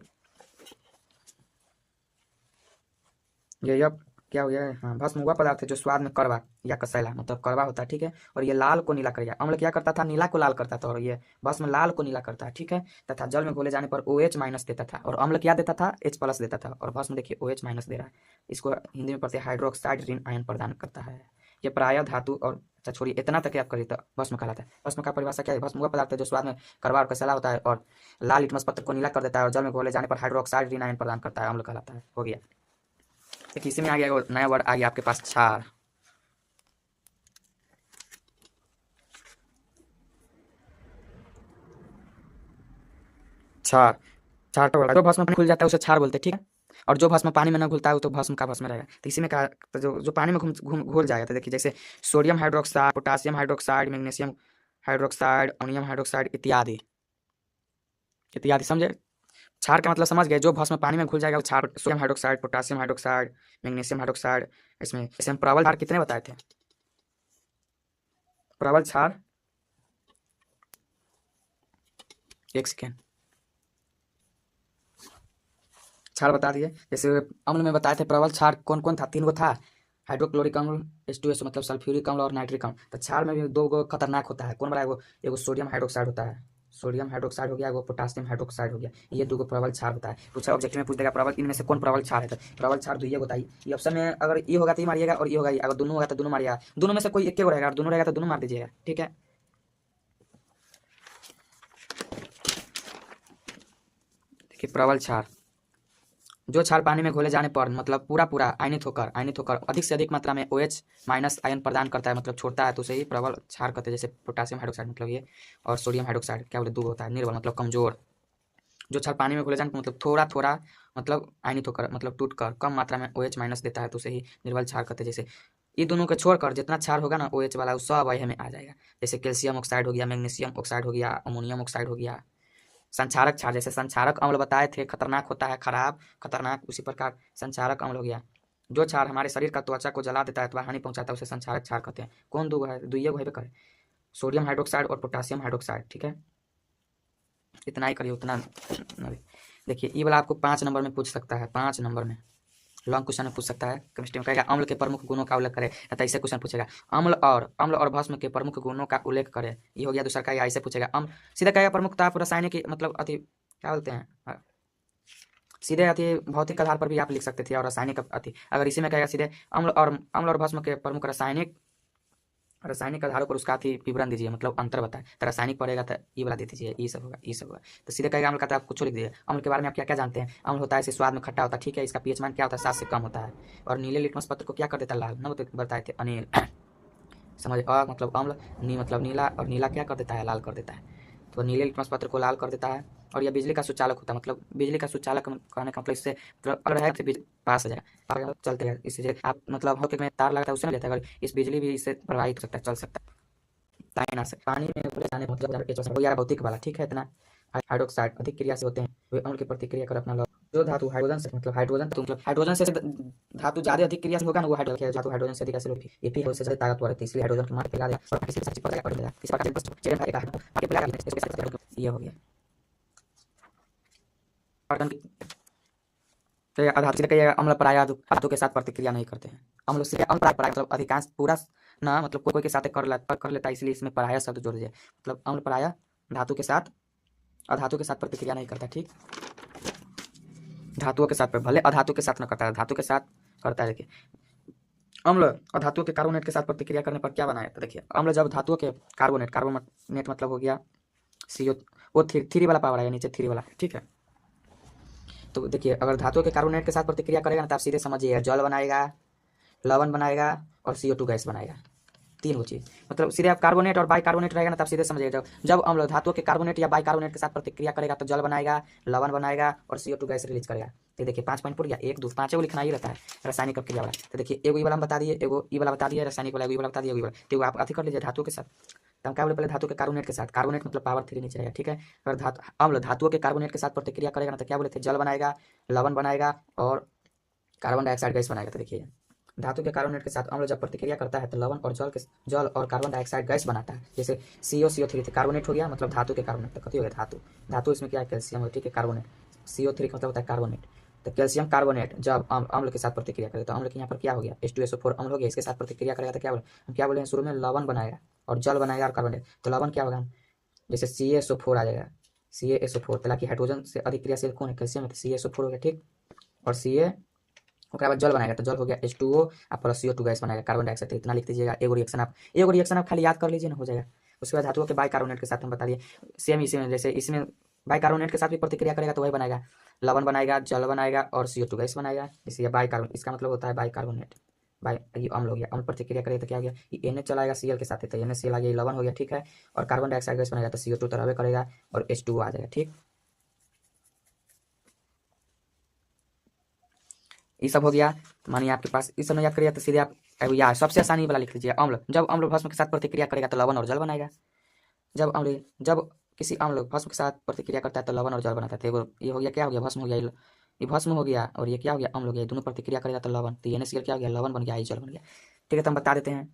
ये क्या हो गया? हाँ, भस्म हुआ पदार्थ है जो स्वाद में कड़वा या कसैला मतलब कड़वा होता है, ठीक है, और ये लाल को नीला करेगा। अम्ल क्या करता था? नीला को लाल करता था, और ये भस्म लाल को नीला करता है, ठीक है, तथा जल में घोले जाने पर OH- देता था, और अम्ल क्या देता था? H+ देता था, और भस्म देखिए OH- दे रहा है। इसको हिंदी में पढ़ते हाइड्रोक्साइड ऋण आयन प्रदान करता है। ये प्रायः धातु और अच्छा छोड़िए, इतना तक आप करिए तो भस्म कहलाता है। भस्म का परिभाषा क्या है? भस्म वह पदार्थ है जो स्वाद में कड़वा और कसैला होता है, और लाल लिटमस पत्र को नीला कर देता है, और जल में घोले जाने पर हाइड्रोक्साइड ऋण आयन प्रदान करता है, अम्ल कहलाता है। हो गया। देखिए इसी में आ गया नया वर्ड आ गया आपके पास, क्षार। क्षार, क्षार तो जो भस्म में घुल जाता है उसे क्षार बोलते हैं, ठीक है, और जो भस्म पानी में न घुलता है वो तो भस्म का भस्म रहेगा। तो इसी में कहा, तो जो पानी में घुल जाएगा, तो देखिए जैसे sodium hydroxide, potassium hydroxide, magnesium hydroxide, ammonium hydroxide इत्यादि इत्यादि, समझे? क्षार का मतलब समझ गए? जो भस्म पानी में घुल जाएगा वो क्षार। Sodium hydroxide, potassium hydroxide, magnesium hydroxide, इसमें हम प्रबल क्षार कितने बताए थे? प्रबल क्षार, एक सेकेंड, क्षार बता दिए। जैसे अम्ल में बताए थे प्रबल क्षार कौन कौन था? 3 गो था, हाइड्रोक्लोरिक अम्ल, H2SO मतलब सल्फ्यूरिक अम्ल, और नाइट्रिक अम्ल। तो क्षार में भी 2 गो खतरनाक होता है, कौन बड़ा? एगो सोडियम हाइड्रोक्साइड होता है, सोडियम हाइड्रोक्साइड हो गया, वो पोटासियम हाइड्रोक्साइड हो गया। ये दो प्रबल क्षार होता है। पूछा ऑब्जेक्टिव में पूछ देगा प्रबल इनमें से कौन प्रबल क्षार है, तो प्रबल क्षार तो ये बताइए। ये ऑप्शन में अगर ये होगा तो ये मारिएगा, और ये होगा ये, अगर दोनों होगा तो दोनों मारिएगा। दोनों में से कोई एक रहेगा, और दोनों रहेगा तो दोनों मार दीजिएगा, ठीक है। देखिए प्रबल क्षार, जो क्षार पानी में घोले जाने पर मतलब पूरा पूरा आयनित होकर अधिक से अधिक मात्रा में OH माइनस आयन प्रदान करता है, मतलब छोड़ता है, तो उसे ही प्रबल क्षार कहते हैं। जैसे पोटासियम हाइड्रोक्साइड मतलब ये, और सोडियम हाइड्रोक्साइड क्या बोले दो होता है, निर्बल मतलब कमजोर। जो क्षार पानी में घोले जाने पर मतलब थोड़ा थोड़ा मतलब आयनित होकर मतलब टूट कर कम मात्रा में OH माइनस देता है, तो उसे ही निर्बल क्षार कहते हैं। जैसे ये दोनों को छोड़कर जितना क्षार होगा ना OH वाला, वो सब वह में आ जाएगा। जैसे कैल्शियम ऑक्साइड हो गया, मैग्नीशियम ऑक्साइड हो गया, अमोनियम ऑक्साइड हो गया। संक्षारक क्षार, जैसे संक्षारक अम्ल बताए थे खतरनाक होता है, खराब खतरनाक, उसी प्रकार संक्षारक अम्ल हो गया। जो क्षार हमारे शरीर का त्वचा को जला देता है अथवा हानि पहुंचाता है, उसे संक्षारक क्षार कहते हैं। कौन दो है, दुइये को है करे, सोडियम हाइड्रोक्साइड और पोटासियम हाइड्रोक्साइड, ठीक है। इतना ही करिए, उतना। देखिए ये वाला आपको 5 नंबर में पूछ सकता है, 5 नंबर में लॉन्ग क्वेश्चन में पूछ सकता है। केमिस्ट्री में कहेगा अम्ल के प्रमुख गुणों का उल्लेख करें, या ऐसे क्वेश्चन पूछेगा अम्ल और भस्म के प्रमुख गुणों का उल्लेख करें। ये हो गया दूसरा का, ऐसे पूछेगा। सीधा कहेगा प्रमुखता आप रासायनिक मतलब अति क्या बोलते हैं, सीधे अति भौतिक आधार पर भी आप लिख सकते थे, और रासायनिक अति। अगर इसी में कहेगा सीधे अम्ल और भस्म के प्रमुख रासायनिक आधारों पर उसका अति विवरण दीजिए, मतलब अंतर बताए, तो रासायनिक पड़ेगा तो ये वाला दे दीजिए, ये सब होगा, ये सब होगा। तो सीधे कहेगा अम्ल का, आप कुछ लिख दीजिए। अम्ल के बारे में आप क्या क्या जानते हैं, अम्ल होता है इसे स्वाद में खट्टा होता है, ठीक है। इसका pH मान क्या होता है, 7 से कम होता है। और नीले लिटमस पत्र को क्या कर देता है, लाल, न बताए थे अनिल। समझ, मतलब अम्ल, नी मतलब नीला, और नीला क्या कर देता है, लाल कर देता है। तो नीले लिटमस पत्र को लाल कर देता है। और यह बिजली का सुचालक होता है, मतलब बिजली का सुचालक कहने का मतलब इससे मतलब अगर है तो पास हो जाएगा, चलते हैं इससे। आप मतलब हॉकी में तार लगता है उससे नहीं, अगर इस बिजली भी इससे प्रभावित हो सकता है, चल सकता है। लाइन आ सकता पानी में घुले जाने मतलब यार भौतिक वाला, ठीक है। इतना हाइड्रोक्साइड अधिक क्रिया से होते हैं, वे अम्ल की प्रतिक्रिया कर अपना लव। जो धातु हाइड्रोजन से मतलब हाइड्रोजन से धातु ज्यादा अधिक क्रिया से होगा ना, वो धातु हाइड्रोजन से अधिक एसिड ये भी से ज्यादा ताकतवर है, इसलिए हाइड्रोजन को मार पिला दिया और किसी के साथ चिपक जाएगा, पड़ जाएगा। इस प्रकार चेन भाई का आगे पिला दिया, ये हो गया। तो आधार से कहिएगा अम्ल प्रायः धातु के साथ प्रतिक्रिया नहीं करते हैं। अम्ल से अम्ल प्रायः मतलब अधिकांश पूरा ना, मतलब कोई के साथ कर लेता है, इसलिए इसमें प्रायः शब्द जोड़ दिया। मतलब अम्ल प्रायः धातु के साथ अधातु के साथ प्रतिक्रिया नहीं करता, ठीक। धातुओं के साथ भले अधातु के साथ न करता है, धातु के साथ करता है। देखिए अम्ल अधातुओं के कार्बोनेट के साथ प्रतिक्रिया करने पर क्या बनाया, तो देखिए अम्ल जब धातुओं के कार्बोनेट मतलब हो गया CO, वो थ्री वाला पावर आया नीचे, 3 वाला, ठीक है। तो देखिए अगर धातुओं के कार्बोनेट के साथ प्रतिक्रिया करेगा ना, तो आप सीधे समझिए जल बनाएगा, लवण बनाएगा और CO2 गैस बनाएगा, 3 वो चीज़। मतलब सीधे आप कार्बोनेट और बाइकार्बोनेट रहेगा ना, तब सीधे समझिएगा जब अम्ल धातुओं के कार्बोनेट या बाइकार्बोनेट के साथ प्रतिक्रिया करेगा तो जल बनाएगा, लवण बनाएगा और CO2 गैस रिलीज करेगा। तो देखिए 5 पॉइंट पूरा गया, 1 2 5 लिखना ही रहता है रासायनिक क्रिया वाला। तो देखिए एगो ई वाला बता दिए, एगो ई वाला बता दिए, रासायनिक वाला एगो ई वाला बता दिए, एगो ई वाला। तो आप अति कर लीजिए धातुओं के साथ। तो हम क्या बोले पहले, धातु के कार्बोनेट के साथ, कार्बोनेट मतलब पावर 3 नीचे रहेगा, ठीक है। अगर अम्ल धातुओं के कार्बोनेट के साथ प्रतिक्रिया करेगा ना, तो क्या बोले थे, जल बनाएगा, लवण बनाएगा और कार्बन डाइऑक्साइड गैस बनाएगा। तो देखिए धातु के कार्बोनेट के साथ अम्ल जब प्रतिक्रिया करता है तो लवण और जल और कार्बन डाइऑक्साइड गैस बनाता है। जैसे CO3 कार्बोनेट हो गया, मतलब धातु के कार्बोनेट, तो कथी हो गया धातु इसमें क्या है, कैल्शियम है, ठीक है। कार्बोनेट CO3 का मतलब होता है कार्बोनेट। तो कैल्शियम कार्बोनेट जब अम्ल के साथ प्रतिक्रिया करेगा, तो अम्ल के यहाँ पर क्या हो गया, H2SO4 अम्ल हो गया, इसके साथ प्रतिक्रिया करेगा तो क्या बोले, हम क्या बोले शुरू में, लवण बनाएगा और जल बनाएगा और कार्बोनेट। तो लवण क्या होगा, जैसे CaSO4 आ जाएगा, CaSO4, ताकि हाइड्रोजन से अधिक क्रियाशील कौन है, कैल्शियम है, तो CaSO4 हो गया, ठीक। और Ca उसके बाद जल बनाएगा, तो जल हो गया H2O आप प्लस CO2 गैस बनाएगा, कार्बन डाइऑक्साइड। तो इतना लिख दीजिएगा, एगो रिएक्शन आप खाली याद कर लीजिए ना, हो जाएगा। उसके बाद धातुओं के बाइकार्बोनेट के साथ हम बता दिए, सेम इसी में, जैसे इसमें बाइकार्बोनेट के साथ भी प्रतिक्रिया करेगा तो वही बनाएगा, लवण बनाएगा, जल बनाएगा और CO2 गैस बनाएगा, इसलिए बाइकार्बोनेट, इसका मतलब होता है बाइकार्बोनेट। ये अम्ल हो गया, अम्ल प्रतिक्रिया करेगा तो क्या हो गया, ये NH चलाएगा Cl के साथ, तो NaCl आ गया, ये लवण हो गया, ठीक है। और कार्बन डाइऑक्साइड गैस बनाएगा तो CO2 तो रहबे करेगा और H2O आ जाएगा, ठीक। ये सब हो गया। मानिए आपके पास इस समय याद करिए, तो सीधे आप या सबसे आसानी वाला लिख लीजिए, अम्ल जब अम्ल भस्म के साथ प्रतिक्रिया करेगा तो लवण और जल बनाएगा। जब किसी अम्ल भस्म के साथ प्रतिक्रिया करता है तो लवण और जल बनाता है। तो ये हो गया, क्या हो गया, भस्म हो गया, ये भस्म हो गया, और ये क्या हो गया, अम्ल हो गया। दोनों प्रतिक्रिया करेगा तो लवण, तो NaCl क्या हो गया, लवण बन गया, जल बन गया, ठीक है। तो हम बता देते हैं।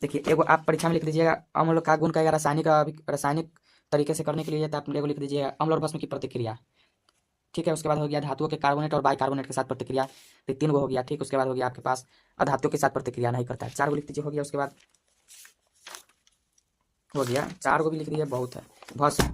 देखिए एगो आप परीक्षा में लिख दीजिएगा, अम्ल का गुण कहेगा रासायनिक तरीके से करने के लिए, तो आप एगो लिख दीजिएगा अम्ल और भस्म की प्रतिक्रिया, ठीक है। उसके बाद हो गया धातुओं के कार्बोनेट और बाइकार्बोनेट के साथ प्रतिक्रिया, तो 3 गो हो गया, ठीक। उसके बाद हो गया आपके पास अधातुओं के साथ प्रतिक्रिया नहीं करता है, 4 गो लिख दीजिए, हो गया। उसके बाद हो गया 4 गो भी लिख दीजिए, बहुत है। भस्म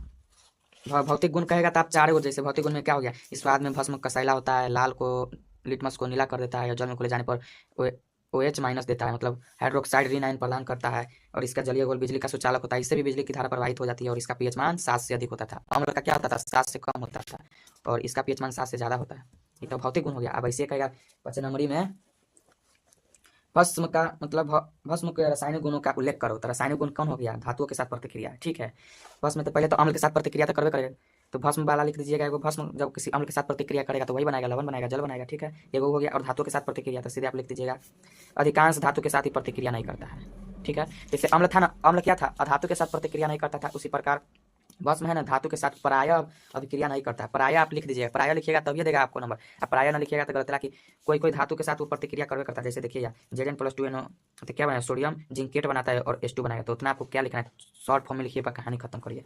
भौतिक गुण कहेगा तो आप चारों ओर, जैसे भौतिक गुण में क्या हो गया, इस स्वाद में भस्म कसैला होता है, लाल को लिटमस को नीला कर देता है, और जल में घुले जाने पर OH माइनस देता है, मतलब हाइड्रोक्साइड रीनाइन प्रदान करता है, और इसका जलीय घोल बिजली का सुचालक होता है, इससे भी बिजली की धारा प्रवाहित हो जाती है, और इसका पीएच मान 7 से अधिक होता था। अम्ल का क्या होता था, 7 से कम होता था, और इसका पीएच मान 7 से ज्यादा होता है। ये तो भौतिक गुण हो गया। अब ऐसे कहेगा 25 नंबरी में भस्म का मतलब भस्म के रासायनिक गुणों का उल्लेख करो। तो रासायनिक गुण कौन हो गया, धातुओं के साथ प्रतिक्रिया, ठीक है। भस्म में तो पहले तो अम्ल के साथ प्रतिक्रिया तो करवे करेगा, तो भस्म वाला लिख दीजिएगा। एगो भस्म जब किसी अम्ल के साथ प्रतिक्रिया करेगा तो वही बनाएगा, लवण बनाएगा, जल बनाएगा, ठीक है। एगो हो गया। और धातु के साथ प्रतिक्रिया तो सीधे आप लिख दीजिएगा अधिकांश धातु के साथ ही प्रतिक्रिया नहीं करता है, ठीक है। जैसे अम्ल था ना, अम्ल क्या था, अधातु के साथ प्रतिक्रिया नहीं करता था, उसी प्रकार भस्म है ना, धातु के साथ प्राय अभिक्रिया नहीं करता है। प्राय आप लिख दीजिएगा, प्राय लिखिएगा तभी देगा आपको नंबर। अब प्राय ना लिखिएगा तो गलत है कि कोई कोई धातु के साथ वो प्रतिक्रिया करवे करता है। जैसे देखिएगा Zn+2NO तो क्या बनाया, सोडियम जिंकेट बनाता है और H2 बनाएगा, तो उतना आपको क्या लिखना है, शॉर्ट फॉर्म में लिखिए, कहानी खत्म करिए,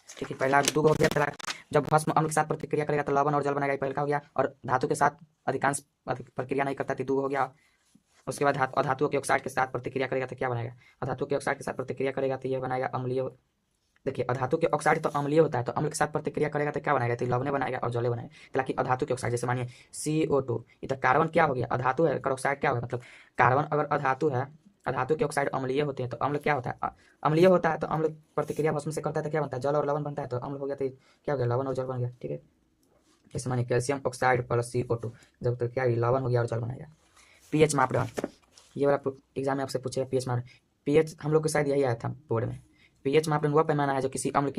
ठीक है। पहला 2 हो गया। जब भस्म अम्ल के साथ प्रतिक्रिया करेगा तो लवण और जल बनाएगा, पहला हो गया। और धातु के साथ अधिकांश प्रक्रिया नहीं करता, 2 हो गया। उसके बाद अधातुओं के ऑक्साइड के साथ प्रतिक्रिया करेगा तो क्या बनाएगा, अधातु के ऑक्साइड के साथ प्रतिक्रिया करेगा तो ये बनाएगा अम्लीय। देखिए अधातु के ऑक्साइड तो अम्लीय होता है, तो अम्ल के साथ प्रतिक्रिया करेगा तो क्या बनाएगा, तो लवणे बनाएगा और जले बनाएगा। हालांकि अधातु के ऑक्साइड जैसे मानिए CO2, ये तो कार्बन क्या हो गया, अधातु है, ऑक्साइड क्या होगा, मतलब कार्बन अगर अधातु है, अधातु के ऑक्साइड अम्लीय होते हैं, तो अम्ल क्या होता है, अम्लीय होता है, तो अम्ल प्रतिक्रिया भस्म से करता है तो क्या बनता है, जल और लवण बनता है, तो अम्ल हो गया तो क्या हो गया, लवण और जल बन गया, ठीक है। जैसे मानिए कैल्शियम ऑक्साइड प्लस CO2, जब तक क्या लवण हो गया और जल बनाएगा। पीएच मापदंड, ये वाला एग्जाम में आपसे पूछेगा पीएच मापदंड। पीएच हम लोग के शायद यही आया था बोर्ड में। पीएच मापदंड वह पैमाना है जो किसी अम्ल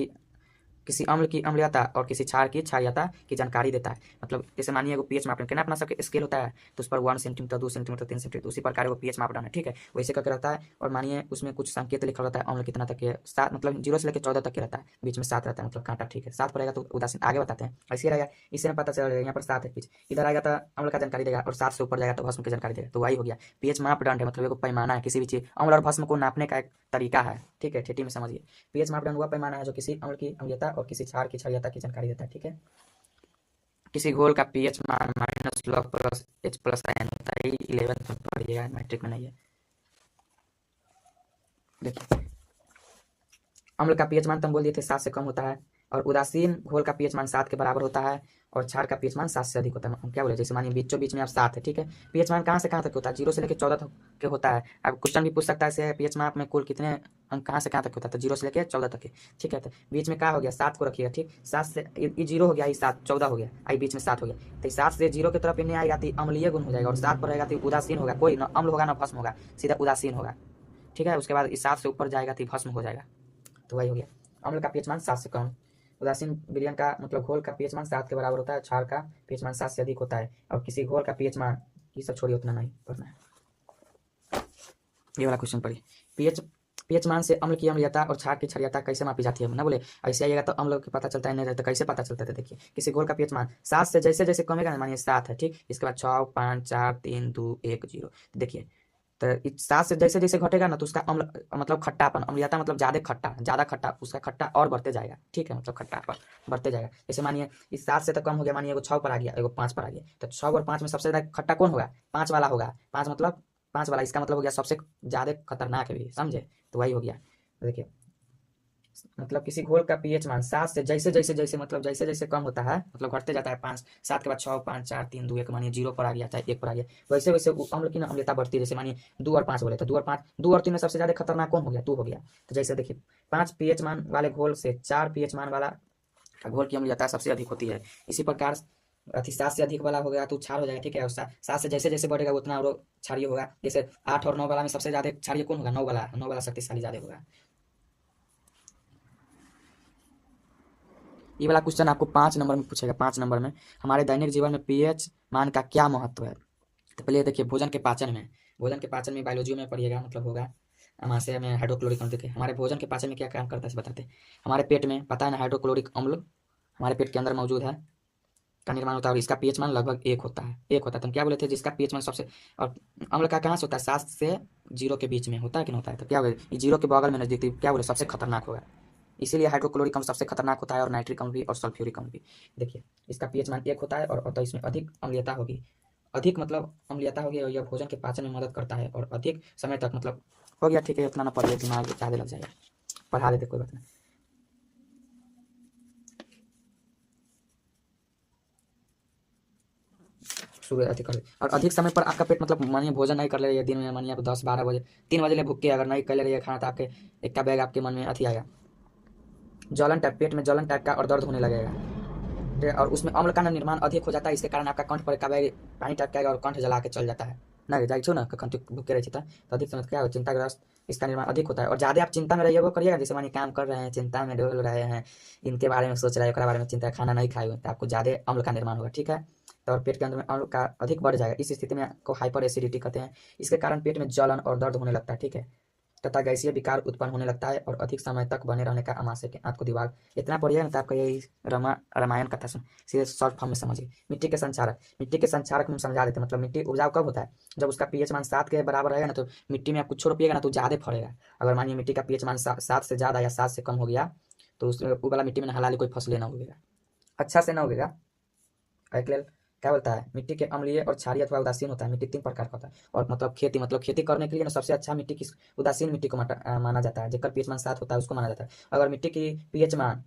की अम्लीयता और किसी क्षार की क्षारीयता की जानकारी देता है। मतलब जैसे मानिए एगो पीएच मापदंड कितना अपना सबके स्केल होता है, तो उस पर 1 सेंटीमीटर, 2 सेंटीमीटर, 3 सेंटीमीटर, उसी प्रकार वो पीएच मापदंड है, ठीक है। वैसे करके रहता है। और मानिए उसमें कुछ संकेत लिखा रहता है, अम्ल कितना तक है, 7 मतलब 0 से लेकर 14 तक के रहता है, बीच में 7 रहता है, मतलब कांटा, ठीक है। 7 पर रहेगा तो उदासीन, आगे बताते हैं। ऐसे रहेगा, इससे में पता चलेगा यहाँ पर 7 है पीछे, इधर आएगा तो अम्ल का जानकारी देगा, और 7 से ऊपर जाएगा तो भस्म की जानकारी देगा। तो वही हो गया पीएच मापदंड है, मतलब एगो पैमाना है किसी भी चीज, अम्ल और भस्म को नापने का एक तरीका है, ठीक है, ठेठी में समझिए। पीएच मापदंड वह पैमाना है जो किसी अम्ल की अम्लीयता और किसी क्षार की क्षारीयता की जानकारी देता है, ठीक है। किसी घोल का पीएच मान -log plus H plus ion होता है, 11th में पढ़िएगा, मैट्रिक में नहीं है। देखिए अम्ल का पीएच मान तो हम बोल दिए थे 7 से कम होता है, और उदासीन घोल का पीएच मान 7 के बराबर होता है, और क्षार का पीएच मान 7 से अधिक होता है। हम क्या बोले, जैसे मानिए बीचों बीच में आप 7 है, ठीक है। पीएच मान कहाँ से कहाँ तक होता है, 0 से लेकर 14 तक के होता है। अब क्वेश्चन भी पूछ सकता है पीएच मान में कुल कितने अंक कहाँ से कहाँ तक होता है, तो 0 से लेकर 14 तक के, ठीक है। तो बीच में क्या हो गया, 7 को रखिएगा, ठीक। 7 से ये 0 हो गया, ये 7 14 हो गया, आई बीच में 7 हो गया, तो 7 से 0 की तरफ नहीं आएगा तो अम्लीय गुण हो जाएगा, और 7 पर रहेगा तो उदासीन होगा, कोई ना अम्ल होगा ना भस्म होगा, सीधा उदासीन होगा, ठीक है। उसके बाद इस 7 से ऊपर जाएगा तो भस्म हो जाएगा, तो वही हो गया। अम्ल का पीएच मान 7 से कम, उदासीन विलयन का मतलब घोल का पीएच मान 7 के बराबर होता है, क्षार का पीएच मान 7 से अधिक होता है, और किसी घोल का पीएच मान, ये सब छोड़िए, उतना नहीं पढ़ना है। ये वाला क्वेश्चन पढ़िए, पीएच मान से अम्ल की अम्लीयता और क्षार की क्षारीयता कैसे मापी जाती है ना, बोले ऐसे आइएगा तो अम्ल के पता चलता है, नहीं रहता कैसे पता चलता है। देखिए किसी घोल का पीएच मान 7 से जैसे जैसे कमेगा ना, मानिए 7 है, ठीक। इसके बाद 6 5 4 3 2 1 0, देखिए तो 7 से जैसे जैसे घटेगा ना, तो उसका अम्ल मतलब खट्टापन, अम्लीयता मतलब ज्यादा खट्टा, उसका खट्टा और बढ़ते जाएगा, ठीक है, मतलब खट्टापन बढ़ते जाएगा। जैसे मानिए इस 7 से तो कम हो गया, मानिए एगो 6 पर आ गया, एगो 5 पर आ गया, तो 6 और 5 में सबसे ज्यादा खट्टा कौन होगा, 5 वाला होगा। 5 मतलब 5 वाला, इसका मतलब हो गया सबसे ज्यादा खतरनाक है भी, समझे, तो वही हो गया। देखिए मतलब किसी घोल का पीएच मान 7 से जैसे जैसे जैसे मतलब जैसे जैसे कम होता है, मतलब घटते जाता है, 5 7 के बाद 6 5 4 3 2 1, मानिए 0 पर आ गया, चाहे 1 पर आ गया, वैसे वैसे अम्ल की अम्लता बढ़ती है। जैसे मानिए 2 और 5 बोले तो 2 और 5, 2 और 3 में सबसे ज्यादा खतरनाक कौन हो गया, 2 हो गया। तो जैसे देखिए 5 पीएच मान वाले घोल से 4 पीएच मान वाला घोल की अम्लता सबसे अधिक होती है। इसी प्रकार 7 से अधिक वाला हो गया तो क्षार हो जाएगा, ठीक है। और 7 से जैसे जैसे बढ़ेगा उतना और क्षारीय होगा। जैसे 8 और 9 वाला में सबसे ज्यादा क्षारीय कौन होगा, 9 वाला शक्तिशाली ज्यादा होगा। ये वाला क्वेश्चन आपको 5 नंबर में पूछेगा। 5 नंबर में हमारे दैनिक जीवन में पीएच मान का क्या महत्व है। तो पहले देखिए भोजन के पाचन में बायोलॉजी में पढ़िएगा, मतलब होगा अमाशय में हाइड्रोक्लोरिक अम्ल। देखिए हमारे भोजन के पाचन में क्या काम करता है बताते हैं। हमारे पेट में पता है ना, हाइड्रोक्लोरिक अम्ल हमारे पेट के अंदर मौजूद है, का निर्माण होता है, और इसका पीएच मान लगभग 1 होता है, 1 होता है। तो हम क्या बोले थे, जिसका पीएच मान सबसे, और अम्ल का कहाँ से होता है, 7 से 0 के बीच में होता है कि नहीं होता है। तो क्या होगा, ये 0 के बगल में नजदीक, क्या बोले, सबसे खतरनाक होगा। इसीलिए हाइड्रोक्लोरिक अम्ल सबसे खतरनाक होता है, और नाइट्रिक अम्ल भी और सल्फ्यूरिक अम्ल भी। देखिए इसका पीएच मान 1 होता है, और तो इसमें अधिक अम्लीयता होगी, अधिक मतलब अम्लीयता होगी, और यह भोजन के पाचन में मदद करता है, और अधिक समय तक मतलब हो गया, ठीक है। इतना ना पढ़िए, दिमाग ज़्यादा लग जाएगा, पढ़ा देते कोई बात नहीं। शुरू अति कर और अधिक समय पर आपका पेट मतलब मानिए भोजन नहीं कर ले रही है दिन में, मानिए आप 10-12 बजे 3 बजे ले भूख के अगर नहीं कर ले रही है खाना, तो आपके एक का बैग आपके मन में अति आएगा, जलन टाइप, पेट में जलन टाइप का और दर्द होने लगेगा, ठीक है। और उसमें अम्ल का निर्माण अधिक हो जाता है, इसके कारण आपका कंठ पर का बैग पानी टाइप का आएगा और कंठ जला के चल जाता है ना, जाए छो ना कंठ भूखे रही तो अधिक समय क्या हो चिंताग्रस्त, इसका निर्माण अधिक होता है। और ज़्यादा आप चिंता में रहिए वो करिएगा, जैसे मानिए काम कर रहे हैं चिंता में डोल रहे हैं, इनके बारे में सोच रहे हैं, बारे में चिंता, खाना नहीं खाए हुए, तो आपको ज़्यादा अम्ल का निर्माण होगा, ठीक है। तो और पेट के अंदर में अम्ल का अधिक बढ़ जाएगा, इस स्थिति में आपको हाइपर एसिडिटी कहते हैं। इसके कारण पेट में जलन और दर्द होने लगता है, ठीक है, तथा गैसीय विकार उत्पन्न होने लगता है और अधिक समय तक बने रहने का आमाशय के आंत को दीवार। इतना पढ़िएगा ना तो आपका यही रामायण कथा सुन सीधे शॉर्ट फॉर्म में समझिए। मिट्टी के संचारक, मिट्टी के संचारक में समझा देते हैं, मतलब मिट्टी उपजाऊ कब होता है, जब उसका पीएच मान 7 के बराबर रहेगा ना, तो मिट्टी में आप कुछ रोपिएगा ना तो ज़्यादा फड़ेगा। अगर मानिए मिट्टी का पीएच मान 7 से ज़्यादा या 7 से कम हो गया, तो उस वाला मिट्टी में हलाली कोई फसलें ना उगेगा, अच्छा से ना उगेगा। क्या बोलता है, मिट्टी के अम्लीय और क्षारीय अथवा उदासीन होता है। मिट्टी 3 प्रकार का होता है। और मतलब खेती करने के लिए ना सबसे अच्छा मिट्टी किस, उदासीन मिट्टी को माना जाता है, जेकर पीएच मान 7 होता है उसको माना जाता है। अगर मिट्टी की पीएच मान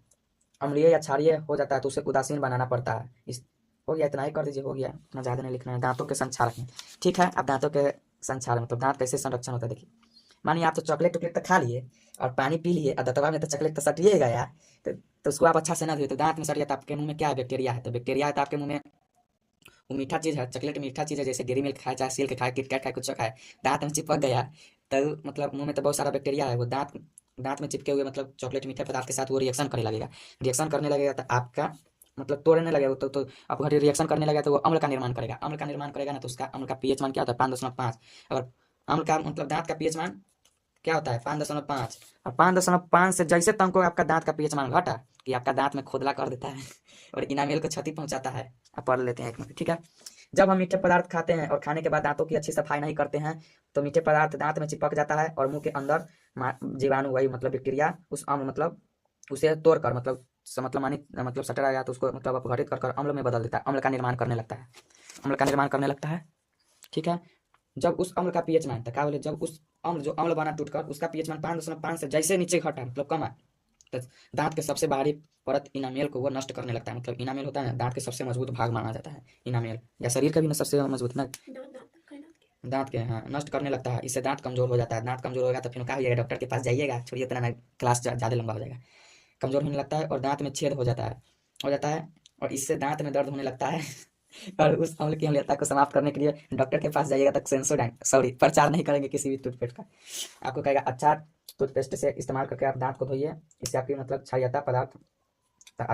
अम्लीय या क्षारीय हो जाता है तो उसे उदासीन बनाना पड़ता है। इस हो गया, इतना ही कर दीजिए, हो गया, इतना ज़्यादा नहीं लिखना है। दांतों के संक्षारक में, ठीक है, अब दांतों के संक्षारक मतलब दांत कैसे संरक्षण होता है देखिए। मानिए आप तो चॉकलेट तो खा लिए और पानी पी लिए और दतवा में तो चॉकलेट तो सटिएगा यार, तो उसको आप अच्छा से ना धोए तो दांत में सट गया, तो आपके मुंह में क्या है, बैक्टीरिया है, तो बैक्टीरिया है तो आपके मुंह में वो मीठा चीज़ है, चॉकलेट मीठा चीज़ है, जैसे डेयरी मिल्क खाए चाहे सिल्क खाए किटकैट खाए कुछ खाए, दांत में चिपक गया तो मतलब मुंह में तो बहुत सारा बैक्टीरिया है, वो दांत दांत में चिपके हुए मतलब चॉकलेट मीठे पदार्थ के साथ वो रिएक्शन करने लगेगा, रिएक्शन करने लगेगा तो आपका मतलब तोड़ने लगेगा, तो आप अगर रिएक्शन करने लगेगा तो वो अम्ल का निर्माण करेगा, अम्ल का निर्माण करेगा ना, तो उसका अम्ल का पीएच मान क्या होता है 5.5। अगर अम्ल का मतलब दांत का पीएच मान क्या होता है 5.5, और 5.5 से जैसे तुमको आपका दांत का पीएच मान घटा कि आपका दांत में खोदला कर देता है और इनामेल को क्षति पहुंचाता है। आप पढ़ लेते हैं एक मिनट, ठीक है। जब हम मीठे पदार्थ खाते हैं और खाने के बाद दांतों की अच्छी सफाई नहीं करते हैं तो मीठे पदार्थ दांत में चिपक जाता है और मुंह के अंदर जीवाणु वही मतलब बैक्टीरिया उस अम्ल मतलब उसे तोड़कर मतलब मानी मतलब सटा रहेगा तो उसको मतलब अपघटित कर अम्ल में बदल देता है, अम्ल का निर्माण करने लगता है, अम्ल का निर्माण करने लगता है, ठीक है। जब उस अम्ल का पीएच मान क्या बोले, जब उस अम्ल जो अम्ल बना टूटकर उसका पीएच मान 5.5 से जैसे नीचे घटा मतलब कम है, तो दांत के सबसे बाहरी परत इनामेल को वो नष्ट करने लगता है। मतलब इनामेल होता है ना दांत के सबसे मजबूत भाग माना जाता है इनामेल, या शरीर का भी ना सबसे मजबूत ना दांत के, हाँ, नष्ट करने लगता है। इससे दांत कमजोर हो जाता है, दांत कमजोर होगा तो फिर क्या हो जाएगा, डॉक्टर के पास जाइएगा, छोड़िए इतना ना क्लास ज़्यादा लंबा हो जाएगा। कमजोर होने लगता है और दांत में छेद हो जाता है और इससे दांत में दर्द होने लगता है और उस अम्ल की अम्लता को समाप्त करने के लिए डॉक्टर के पास जाइएगा तक सेंसोडाइन सॉरी प्रचार नहीं करेंगे किसी भी टूथपेस्ट का, आपको कहेगा अच्छा टूथपेस्ट से इस्तेमाल करके आप दांत को धोइए, इससे आपकी मतलब क्षारीयता पदार्थ,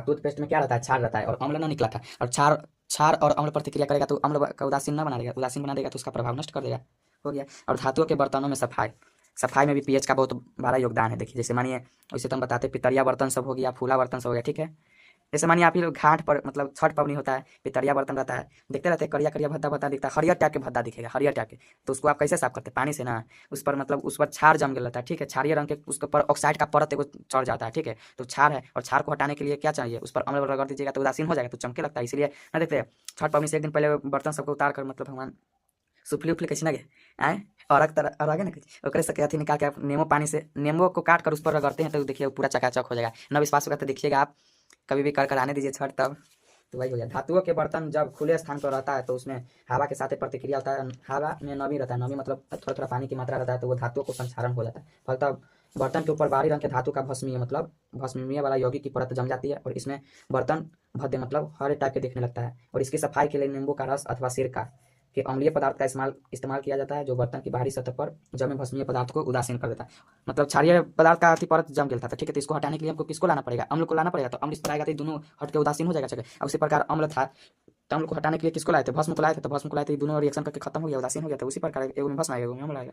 टूथपेस्ट में क्या रहता है क्षार रहता है और अम्ल ना निकला था, और क्षार और अम्ल प्रतिक्रिया करेगा तो अम्ल का उदासीन ना बना देगा, उदासीन बना देगा तो उसका प्रभाव नष्ट कर देगा, हो गया। और धातुओं के बर्तनों में सफाई में भी पीएच का बहुत बड़ा योगदान है। देखिए जैसे मानिए वैसे तो हम बताते पितरिया बर्तन सब हो गया, फूला बर्तन सब हो गया, ठीक है। जैसे मानिए आप ही लोग घाट पर मतलब छठ पवनी होता है, पितरिया बर्तन रहता है, देखते रहते हैं करिया करिया भद्दा भद्दा दिखता है, हरियर टाइप के भद्दा दिखेगा, हरियर टाइप के, तो उसको आप कैसे साफ करते हैं पानी से ना, उस पर मतलब उस पर क्षार जम गया रहता है, ठीक है, क्षारीय रंग के उसके ऊपर ऑक्साइड का परत एगो चढ़ जाता है, ठीक है, तो क्षार है और क्षार को हटाने के लिए क्या चाहिए, उस पर अम्ल रगड़ दीजिएगा तो उदासीन हो जाएगा, तो चमके लगता है। इसलिए ना देखते हैं छठ पवनी से एक दिन पहले बर्तन सबको उतार कर मतलब भगवान सुफली उफली कैसे ना गए आए और आगे ना ओकरे से अथी निकाल के आप नींबू को काट कर उस पर रगड़ते हैं तो देखिए पूरा चकाचक हो जाएगा। न विश्वास होगा तो देखिएगा आप कभी भी कर आने दीजिए छठ तब, तो वही हो जाए। धातुओं के बर्तन जब खुले स्थान पर रहता है तो उसमें हवा के साथ प्रतिक्रिया होता है, हवा में नमी रहता है, नमी मतलब थोड़ा थोड़ा पानी की मात्रा रहता है, तो वो धातुओं को संक्षारण हो जाता है, फलतः बर्तन के ऊपर बाहरी रंग के धातु का भस्मीय मतलब भस्मीय वाला यौगिक की परत जम जाती है और इसमें बर्तन भद्दे मतलब हरे टाइप के दिखने लगता है। और इसकी सफाई के लिए नींबू का रस अथवा सिरका के अम्लीय पदार्थ का इस्तेमाल किया जाता है, जो बर्तन की बाहरी सतह पर जमे भस्मीय पदार्थ को उदासीन कर देता है। मतलब क्षारीय पदार्थ का अति परत जम गया था, ठीक है, तो इसको हटाने के लिए हमको किसको लाना पड़ेगा, अम्ल को लाना पड़ेगा, तो अम्ल इस पर आएगा तो दोनों हट के उदासीन हो जाएगा, चलेगा। उसी प्रकार अम्ल था तो अम्ल को हटाने के लिए किसको लाए थे, भस्म को लाए थे, तो भस्म को लाए थे दोनों रिएक्शन करके खत्म हो गया, उदासीन हो गया, तो उसी प्रकार एगो में भस्म आएगा एगो में अम्ल आएगा।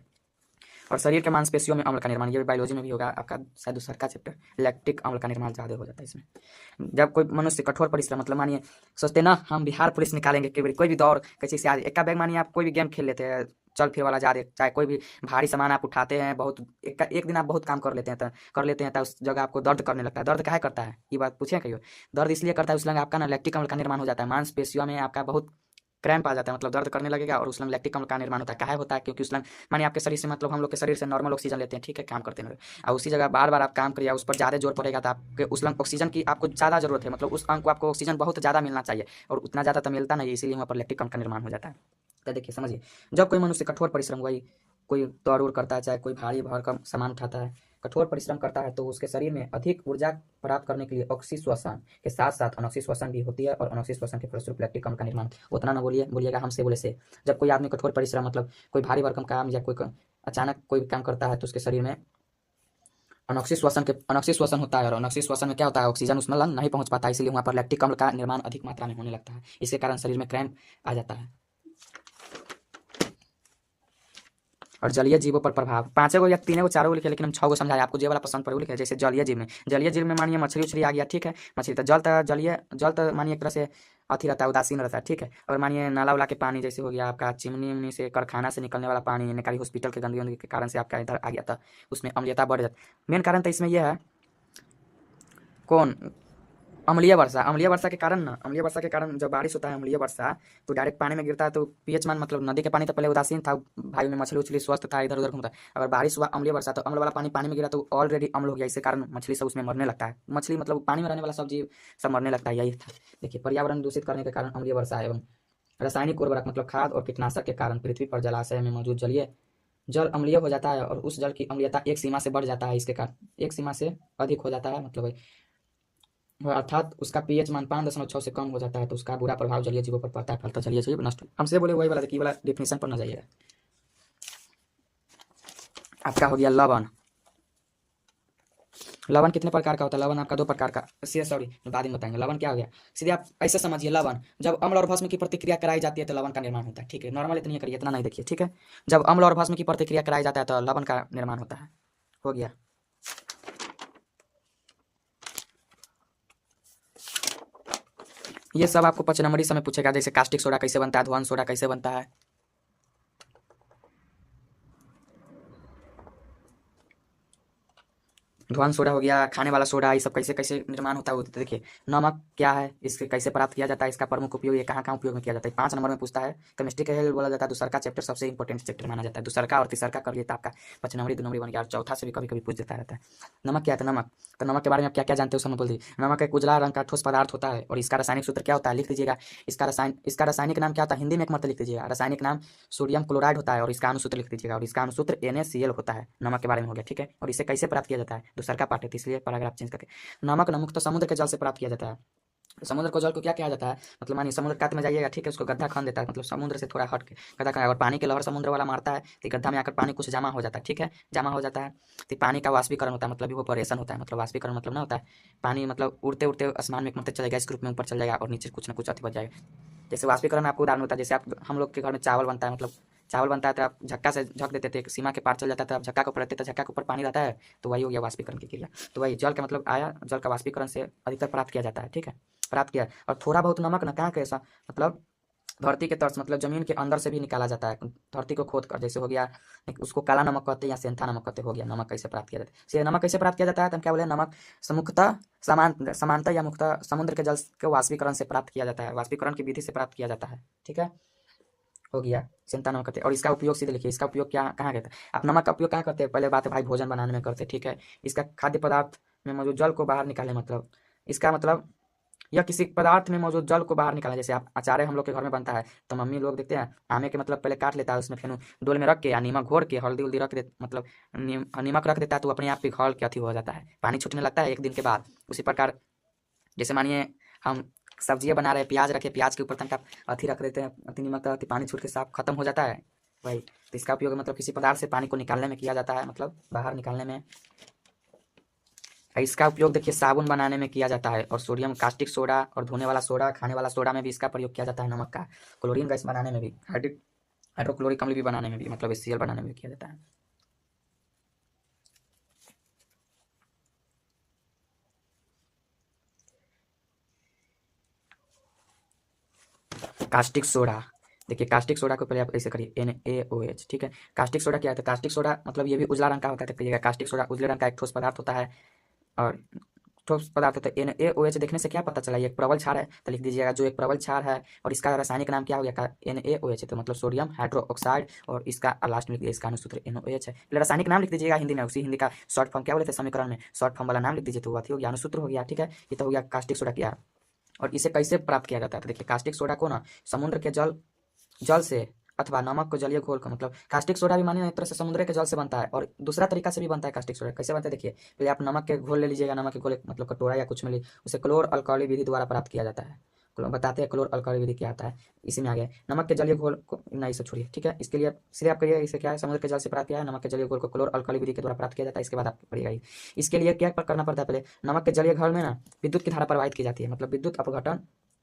और शरीर के मांसपेशियों में अम्ल का निर्माण, ये भी बायोलॉजी में भी होगा आपका शायद दूसरा का चैप्टर, लैक्टिक अम्ल का निर्माण ज़्यादा हो जाता है इसमें। जब कोई मनुष्य कठोर परिश्रम मतलब मानिए सोचते ना हम बिहार पुलिस निकालेंगे, कोई भी दौड़ कैसे से आज एक बैग मानिए आप कोई भी गेम खेल लेते हैं चल फिर वाला जा रहे, चाहे कोई भी भारी सामान आप उठाते हैं, बहुत एक दिन आप बहुत काम कर लेते हैं तो उस जगह आपको दर्द करने लगता है। दर्द काहे करता है ये बात पूछे कहियो, दर्द इसलिए करता है उस लगे आपका ना लैक्टिक अम्ल का निर्माण हो जाता है, मांसपेशियों में आपका बहुत क्रैम्प आ जाता है, मतलब दर्द करने लगेगा और उस समय लैक्टिक अम्ल का निर्माण होता है। काहे होता है? क्योंकि उस समय मानिए आपके शरीर से, मतलब हम लोग के शरीर से नॉर्मल ऑक्सीजन लेते हैं, ठीक है, काम करते हैं, और उसी जगह बार बार आप काम करिए, उस पर ज़्यादा जोर पड़ेगा तो आपके उस लंग ऑक्सीजन की आपको ज़्यादा जरूरत है, मतलब उस अंग को आपको ऑक्सीजन बहुत ज़्यादा मिलना चाहिए, और उतना ज़्यादा तो मिलता नहीं है, इसीलिए वहाँ पर लैक्टिक अम्ल का निर्माण हो जाता है। तो देखिए समझिए, जब कोई मनुष्य कठोर परिश्रम, वही कोई दौड़ उड़ करता है, चाहे कोई भारी भरकम सामान उठाता है, कठोर परिश्रम करता है, तो उसके शरीर में अधिक ऊर्जा प्राप्त करने के लिए ऑक्सीश्वसन के साथ साथ अनॉक्सीश्वसन भी होती है, और अनॉक्सीश्वसन के फलस्वरूप लैक्टिक अम्ल का निर्माण। उतना ना बोलिए, बोलिएगा हमसे बोले से। जब कोई आदमी कठोर परिश्रम, मतलब कोई भारी भरकम काम या अचानक कोई काम करता है, तो उसके शरीर में अनॉक्सीश्वसन होता है, और अनॉक्सीश्वसन में क्या होता है? ऑक्सीजन उसमें लंग नहीं पहुंच पाता, इसलिए वहाँ पर लैक्टिक अम्ल का निर्माण अधिक मात्रा में होने लगता है। इसके कारण शरीर में क्रैम्प आ जाता है। और जलीय जीवों पर प्रभाव, 5 गो या 3 गो 4 गो लिखे, लेकिन हम 6 गो समझाए आपको, जे वाला पसंद पड़े लिखे। जैसे जलीय जीव में, जलीय जीव में मानिए मछली उछली आ गया, ठीक है, मछली तो जल तो मानिए एक तरह से अथी रहता है, उदासीन रहता है, ठीक है। और मानिए नाला वाला के पानी जैसे हो गया आपका, चिमनी उमनी से, कारखाना से निकलने वाला पानी, निकाली हॉस्पिटल के गंदगी के कारण से आपका इधर आ गया था, उसमें अम्लीयता बढ़ जाती। मेन कारण तो इसमें यह है, कौन? अम्लीय वर्षा। अम्लीय वर्षा के कारण ना, अम्लीय वर्षा के कारण जब बारिश होता है, अम्लीय वर्षा, तो डायरेक्ट पानी में गिरता है, तो पीएच मान, मतलब नदी के पानी तो पहले उदासीन था, भाई में मछली उछली स्वस्थ था, इधर उधर घूमता है। अगर बारिश हुआ अम्लीय वर्षा, तो अम्ल वाला पानी पानी में गिरा तो ऑलरेडी अम्ल हो गया, इसके कारण मछली सब उसमें मरने लगता है। मछली मतलब पानी में रहने वाला सब जीव सब मरने लगता है, यही था। देखिए, पर्यावरण दूषित करने के कारण अम्लीय वर्षा एवं रासायनिक उर्वरक, मतलब खाद और कीटनाशक के कारण पृथ्वी पर जलाशय में मौजूद जल अम्लीय हो जाता है, और उस जल की अम्लीयता एक सीमा से बढ़ जाता है, इसके कारण एक सीमा से अधिक हो जाता है, मतलब अर्थात उसका पीएच मान 5.6 से कम हो जाता है, तो उसका बुरा प्रभाव जलीय जीवों पर पड़ता है, फलतः जलीय जीव नष्ट। हमसे बोले वही वाला, देखिए वाला डेफिनेशन पर ना जाइएगा। आपका हो गया लवण। लवण कितने प्रकार का होता है? लवण आपका 2 प्रकार का, सॉरी बाद में बताएंगे। लवण क्या हो गया, सीधे आप ऐसे समझिए, लवण जब अम्ल और भस्म की प्रतिक्रिया कराई जाती है तो लवण का निर्माण होता है, ठीक है। नॉर्मल इतनी करिए, इतना नहीं देखिए, ठीक है। जब अम्ल और भस्म की प्रतिक्रिया कराई जाता है तो लवण का निर्माण होता है। हो गया। ये सब आपको 5 नंबरी समय पूछेगा, जैसे कास्टिक सोडा कैसे बनता है, ध्वंस सोडा कैसे बनता है। ध्वंस सोडा हो गया, खाने वाला सोडा, ये सब कैसे कैसे निर्माण होता है वो तो देखिए। नमक क्या है, इसके कैसे प्राप्त किया जाता है, इसका प्रमुख उपयोग, ये कहाँ कहाँ उपयोग में किया जाता है, 5 नंबर में पूछता है। केमिस्ट्री का हेल बोला जाता है, दूसरा का चैप्टर सबसे इंपॉर्टेंट चैप्टर माना जाता है, दूसरा और तीसरा का कर लेता आपका 5 नंबरी 2 नंबरी बन गया, और चौथा से भी कभी कभी पूछ देता रहता है। नमक क्या है? तो नमक, तो नमक के बारे में आप क्या क्या जानते हो, समय बोल दीजिए। नमक एक उजला रंग का ठोस पदार्थ होता है, और इसका रासायनिक सूत्र क्या होता है, लिख दीजिएगा। इसका रासायनिक नाम क्या होता है, हिंदी में एक मतलब लिख दीजिएगा। रासायनिक नाम सोडियम क्लोराइड होता है, और इसका अनुसूत्र लिख दीजिएगा, और इसका अनुसूत्र NaCl होता है। नमक के बारे में हो गया, ठीक है। और इसे कैसे प्राप्त किया जाता है, दूसरा का पार्ट है, इसलिए पैराग्राफ चेंज करके। नमक नमक तो समुद्र के जल से प्राप्त किया जाता है। समुद्र को जल को क्या कहा जाता है, मतलब मानिए समुद्र कात में जाइएगा, ठीक है, उसको गड्ढा खन देता है, मतलब समुद्र से थोड़ा हट के गड्ढा खन, अगर पानी के लहर समुद्र वाला मारता है तो गड्ढा में आकर पानी कुछ जमा हो जाता है, ठीक है, जमा हो जाता है, तो पानी का वाष्पीकरण होता है, मतलब इवोपोरेशन होता है। मतलब वाष्पीकरण मतलब ना होता है पानी, मतलब उड़ते उड़ते आसमान में एक मतलब चलेगा, इस ग्रुप में ऊपर चल जाएगा, और नीचे कुछ ना कुछ अति बच जाएगा। जैसे वाष्पीकरण आपको उदाहरण होता है, जैसे आप हम लोग के घर में चावल बनता है, मतलब चावल बनता है तो आप झक्का से झक देते थे, सीमा के पार चल जाता था, आप झक्का को पलटते तो झक्का के ऊपर पानी रहता है, तो वही हो गया वाष्पीकरण की क्रिया। तो वही जल का मतलब आया, जल का वाष्पीकरण से अधिकतर प्राप्त किया जाता है, ठीक है, प्राप्त किया। और थोड़ा बहुत नमक ना कहाँ कैसा, मतलब धरती के तर्स, मतलब जमीन के अंदर से भी निकाला जाता है, धरती को खोद कर, जैसे हो गया उसको काला नमक कहते हैं या सेंथा नमक कहते, हो गया। नमक कैसे प्राप्त किया जाता है, से नमक कैसे प्राप्त किया जाता है, तो हम क्या बोले, नमक समुखता समानता या मुक्ता समुद्र के जल के वाष्पीकरण से प्राप्त किया जाता है, वाष्पीकरण की विधि से प्राप्त किया जाता है, ठीक है, हो गया। सेंधा नमक करते हैं, और इसका उपयोग सीधे लिखिए, इसका उपयोग क्या कहाँ करते हैं आप, नमक का उपयोग कहाँ करते हैं, पहले बात है भाई, भोजन बनाने में करते हैं, ठीक है। इसका खाद्य पदार्थ में मौजूद जल को बाहर निकाले, मतलब इसका मतलब यह किसी पदार्थ में मौजूद जल को बाहर निकाला। जैसे आप अचार हम लोग के घर में बनता है, तो मम्मी लोग देखते हैं आमे के मतलब पहले काट लेता है, उसमें फिर डोल में रख के या नमक घोर के हल्दी उल्दी रख दे, मतलब नमक रख देता है, तो अपने आप पिघल के अथी हो जाता है, पानी छूटने लगता है 1 दिन के बाद। उसी प्रकार जैसे मानिए हम सब्जियां बना रहे हैं, प्याज रखे, प्याज के ऊपर तनका अथी रख देते हैं, अति नमक अति पानी छूट के साफ खत्म हो जाता है भाई। तो इसका उपयोग मतलब किसी पदार्थ से पानी को निकालने में किया जाता है, मतलब बाहर निकालने में। इसका उपयोग देखिए साबुन बनाने में किया जाता है, और सोडियम कास्टिक सोडा और धोने वाला सोडा, खाने वाला सोडा में भी इसका प्रयोग किया जाता है, नमक का। क्लोरीन गैस बनाने में भी, हाइड्रोक्लोरिक अम्ल भी बनाने में भी, मतलब HCl बनाने में भी किया जाता है। कास्टिक सोडा, देखिए कास्टिक सोडा को पहले आप ऐसे करिए NaOH, ठीक है। कास्टिक सोडा क्या है, तो कास्टिक सोडा मतलब ये भी उजला रंग का होता है, देखिएगा कास्टिक सोडा उजले रंग का एक ठोस पदार्थ होता है, और ठोस पदार्थ होता है NaOH देखने से क्या पता चला, ये एक प्रबल क्षार है, तो लिख दीजिएगा जो एक प्रबल क्षार है और इसका रासायनिक नाम क्या हो गया NaOH है, तो मतलब सोडियम हाइड्रोक्साइड, और इसका लास्ट में लिख दिया इसका अनुसूत्र NaOH है। पहले रासायनिक नाम लिख दीजिएगा हिंदी में, उसी हिंदी का शॉर्ट फॉर्म क्या बोले थे समीकरण में, शॉर्ट फॉर्म वाला नाम लिख दीजिए तो वो हो गया अनुसूत्र हो गया। ठीक है, ये तो हो गया कास्टिक सोडा क्या। और इसे कैसे प्राप्त किया जाता है, तो देखिए कास्टिक सोडा को ना समुद्र के जल से अथवा नमक को जलीय घोल का, मतलब कास्टिक सोडा भी मानिए एक तरह से समुद्र के जल से बनता है, और दूसरा तरीका से भी बनता है कास्टिक सोडा। कैसे बनता है देखिए, पहले आप नमक के घोल ले लीजिएगा, नमक के घोल मतलब कटोरा या कुछ में ली, उसे क्लोर अल्कली विधि द्वारा प्राप्त किया जाता है। बताते हैं क्लोर अल्कली विधि क्या आता है, इसी में आ गया नमक के जलीय घोल को, नहीं इसे छोड़िए। ठीक है, इसके लिए सीधे आप करिए, इसे क्या है समुद्र के जल से प्राप्त किया है, नमक के जलीय घोल को क्लोर अल्कली विधि के द्वारा प्राप्त किया जाता है। इसके बाद आप पढ़िएगा इसके लिए क्या करना पड़ता है, पहले नमक के जलीय घोल में ना विद्युत की धारा प्रवाहित की जाती है, मतलब विद्युत अपघटन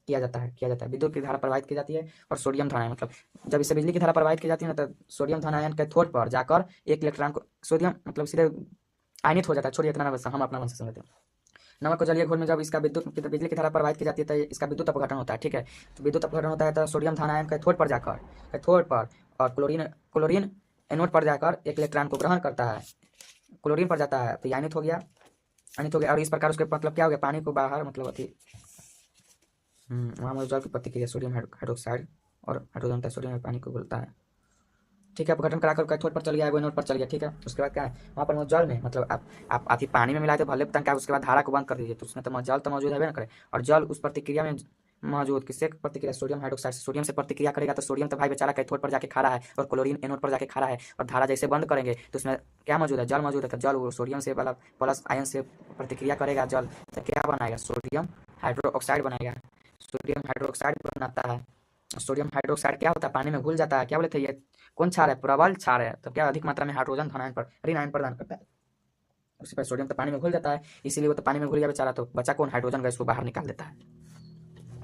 किया जाता है विद्युत की धारा प्रवाहित की जाती है, और सोडियम धन आयन, मतलब जब इससे बिजली की धारा प्रवाहित की जाती है ना, तो सोडियम धन आयन कैथोड पर जाकर एक इलेक्ट्रॉन को, सोडियम मतलब सीधे आयनित हो जाता है। छोड़िए इतना हम अपना मन से समझते हैं। नमक को जलीय घोल में जब इसका बिजली की धारा प्रवाहित की जाती है तो इसका विद्युत अपघटन होता है। ठीक है, तो विद्युत अपघटन होता है तो सोडियम धन आयन कैथोड पर जाकर, कैथोड पर, और क्लोरीन एनोड पर जाकर एक इलेक्ट्रॉन को ग्रहण करता है, क्लोरीन पर जाता है तो आयनित हो गया, और इस प्रकार उसके मतलब क्या हो गया, पानी को बाहर मतलब अति वहाँ जल की प्रतिक्रिया सोडियम हाइड्रोक्साइड और हाइड्रोजन सोडियम में पानी को घुलता है। ठीक है, अपघटन कराकर कैथोड पर चल गया, एनोड पर चल गया। ठीक है, उसके बाद क्या है, वहाँ पर जल में मतलब आप आधी पानी में मिलाए तो भले तंग, उसके बाद धारा को बंद कर दीजिए तो उसमें तो जल तो मौजूद है ना करे, और जल उस प्रतिक्रिया में मौजूद किससे प्रतिक्रिया, सोडियम हाइड्रोक्साइड से सोडियम से प्रतिक्रिया करेगा, तो सोडियम तो भाई बेचारा कैथोड पर जाके खड़ा है और क्लोरीन एनोड पर जाके खड़ा है, और धारा जैसे बंद करेंगे तो उसमें क्या मौजूद है, जल मौजूद है, तो जल वो सोडियम से वाला प्लस आयन से प्रतिक्रिया करेगा, जल तो क्या बनाएगा, सोडियम हाइड्रोक्साइड बनाएगा, सोडियम हाइड्रोक्साइड बनाता है। सोडियम हाइड्रोक्साइड क्या होता है, पानी में घुल जाता है। क्या बोले थे, ये कौन क्षार है, प्रबल क्षार है, तो क्या अधिक मात्रा में हाइड्रोजन धन आयन पर ऋण आयन प्रदान करता है। उसी पर सोडियम तो पानी में घुल जाता है, इसीलिए वो तो पानी में घुल गया बेचारा, तो बचा कौन, हाइड्रोजन गैस को बाहर निकाल देता है।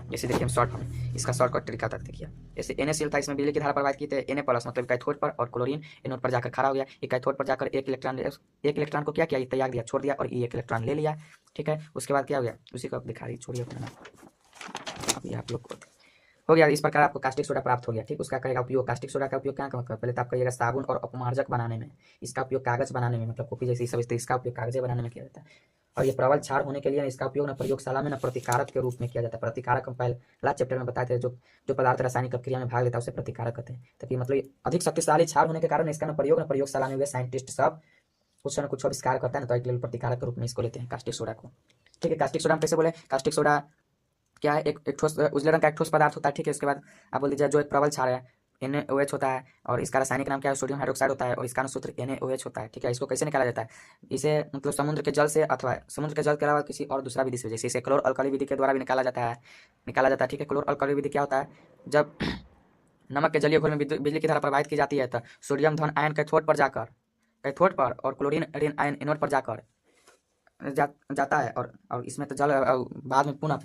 जैसे देखिए हम शॉर्ट में इसका शॉर्टकट तरीका था, देखिए जैसे NaCl था, इसमें बिजली की धारा प्रवाहित की थे, Na प्लस मतलब कैथोड पर, और क्लोरीन एनोड पर जाकर खड़ा हो गया, ये कैथोड पर जाकर एक इलेक्ट्रॉन को क्या किया, त्याग दिया, छोड़ दिया, और ये एक इलेक्ट्रॉन ले लिया। ठीक है, उसके बाद क्या हो गया, उसी को दिखा रही, छोड़िए अभी आप लोग को हो गया। इस प्रकार आपको कास्टिक सोडा प्राप्त हो गया। ठीक, उसका करेगा उपयोग, कास्टिक सोडा का उपयोग क्या मतलब, पहले तो आप कहिएगा साबुन और अपमार्जक बनाने में, इसका उपयोग कागज बनाने में, मतलब कॉपी जैसी सब इसका उपयोग कागजें बनाने में किया जाता है। और ये प्रबल क्षार होने के लिए इसका उपयोग ना प्रयोगशाला में ना प्रतिकारक के रूप में किया जाता है। प्रतिकारक हम पहला चैप्टर में बताए थे, जो पदार्थ रासायनिक प्रक्रिया में भाग लेता है उसे प्रतिकारक कहते हैं। तो मतलब अधिक शक्तिशाली क्षार होने के कारण इसका ना प्रयोगशाला में हुए साइंटिस्ट सब कुछ न कुछ आविष्कार करता है ना, तो एक प्रतिकारक के रूप में इसको लेते हैं कास्टिक सोडा को। ठीक है, कास्टिक सोडा हम कैसे बोले, कास्टिक सोडा क्या है, एक ठोस उजले रंग का एक ठोस पदार्थ होता है। ठीक है, उसके बाद आप बोल दीजिए जो एक प्रबल क्षार है NaOH होता है, और इसका रासायनिक नाम क्या है, सोडियम हाइड्रोक्साइड होता है, और इसका अनुसूत्र NaOH होता है। ठीक है, इसको कैसे निकाला जाता है, इसे मतलब समुद्र के जल से अथवा समुद्र के जल के अलावा किसी और दूसरा विधि से, जैसे इसे क्लोर अल्कली विधि के द्वारा भी निकाला जाता है। ठीक है, क्लोर अल्कली विधि क्या होता है, जब नमक के जलीय घोल में बिजली की धारा प्रवाहित की जाती है तो सोडियम धन आयन कैथोड पर और क्लोरीन ऋण आयन एनोड पर जाकर जाता है, और इसमें तो जल बाद में पुनः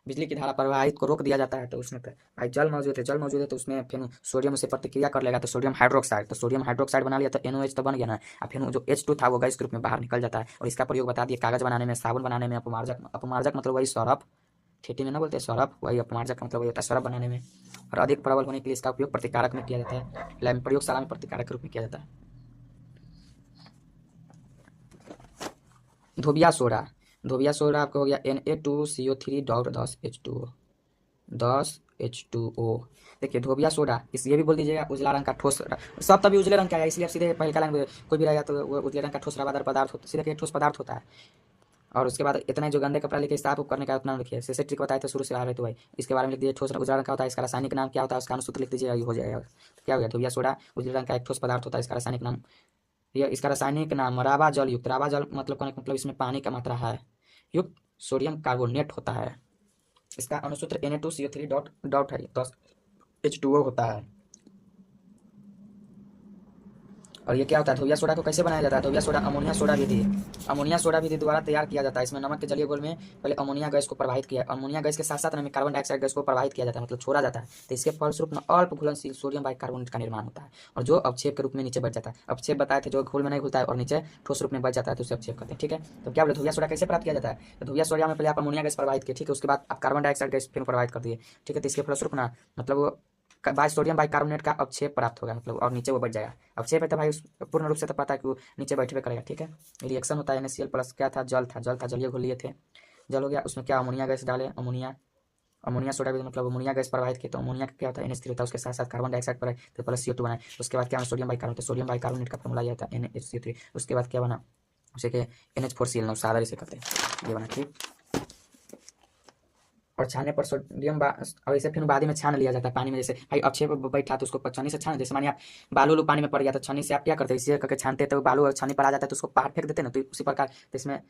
बिजली की धारा प्रवाहित को रोक दिया जाता है, तो उसमें तो भाई जल मौजूद है तो उसमें फिर सोडियम से प्रतिक्रिया कर लेगा, तो सोडियम हाइड्रोक्साइड बना लिया, तो NOH तो बन गया ना, और फिर जो H2 था वो गैस के रूप में बाहर निकल जाता है, और इसका प्रयोग बता दिए कागज बनाने में, साबुन बनाने में, अपमार्जक मतलब वही सरफ, ठेठी में ना बोलते सरफ, वही अपमार्जक मतलब वही होता है सरफ बनाने में, और अधिक प्रबल होने के लिए इसका उपयोग प्रतिकारक में किया जाता है, प्रयोगशाला में प्रतिकारक के रूप में किया जाता है। धोबिया सोडा आपका हो गया Na2CO3 डॉट 10H2O। देखिए धोबिया सोडा, इस ये भी बोल दीजिएगा उजला रंग का ठोस, सब तभी उजले रंग का है, इसलिए आप सीधे पहले का लाइन कोई भी रहेगा तो वो उजले रंग का ठोस रवादार पदार्थ होता है, सीधे ठोस पदार्थ होता है। और उसके बाद इतना जो गंदे कपड़ा लेके साफ करने का उतना लिखिए, जैसे ट्रिक बताए तो शुरू से आ रहे तो भाई इसके बारे में लिख दीजिए, ठोस उजला रंग का होता है, इसका रासायनिक नाम क्या होता है, उसका अनुसूत्र लिख दीजिए, हो जाएगा। तो क्या हो गया, धोबिया सोडा उजले रंग का एक ठोस पदार्थ होता है, इसका रासायनिक नाम रावा जल मतलब कौन, मतलब इसमें पानी का मात्रा है युक्त सोडियम कार्बोनेट होता है, इसका अनुसूत्र Na2CO3 डॉट है 10H2O होता है। और ये क्या होता है, धोबिया सोडा को कैसे बनाया जाता है, धोबिया सोडा अमोनिया सोडा विधि द्वारा तैयार किया जाता है। इसमें नमक के जलीय घोल में पहले अमोनिया गैस को प्रवाहित किया, अमोनिया गैस के साथ साथ में कार्बन डाइऑक्साइड गैस को प्रवाहित किया जाता है, मतलब छोड़ा जाता है, तो इसके फलस्वरूप अल्प घुलनशील सोडियम बाइकार्बोनेट का निर्माण होता है, और जो अवक्षेप के रूप में नीचे बच जाता है। अवक्षेप बताए थे जो घोल में नहीं घुलता है और नीचे ठोस रूप में बच जाता है, तो उसे अवक्षेप कहते हैं। ठीक है, तो क्या बोले धोबिया सोडा कैसे प्राप्त किया जाता है, तो धोबिया सोडा में पहले आप अमोनिया गैस प्रवाहित किए, ठीक है, उसके बाद आप कार्बन डाइऑक्साइड गैस फिर प्रवाहित कर दिए। ठीक है, तो इसके फलस्वरूप मतलब सोडियम बाइकार्बोनेट का अवक्षेप प्राप्त होगा, मतलब और नीचे वो बैठ जाएगा। अवक्षेप है तो भाई पूर्ण रूप से तो पता है कि वो नीचे बैठे करेगा, ठीक है। रिएक्शन होता है NaCl प्लस क्या था, जल था जलीय घोल लिए थे, जल हो गया, उसमें क्या अमोनिया गैस डाले, अमोनिया सोडा भी मतलब अमोनिया गैस प्रवाहित किया, तो अमोनिया का क्या होता है NH3 होता है, उसके साथ साथ कार्बन डाइऑक्साइड पर तो प्लस CO2 बनाए। उसके बाद क्या सोडियम बाइकार्बोनेट का फॉर्मूला ये होता है NaHCO3। उसके बाद क्या बना, उसे के NH4Cl सादा इसे करते हैं, ये बना, ठीक। और छानने पर सोडियम और इसे फिर बाद में छान लिया जाता है पानी में। जैसे भाई अक्षेप बैठा तो उसको छन्नी से छान, जैसे मानिए आप बालू पानी में पड़ गया तो छन्नी से आप क्या करते हैं, इसे करके छानते तो बालू छन्नी पर आ जाता है तो उसको बाहर फेंक देते ना, तो उसी प्रकार तो इसमें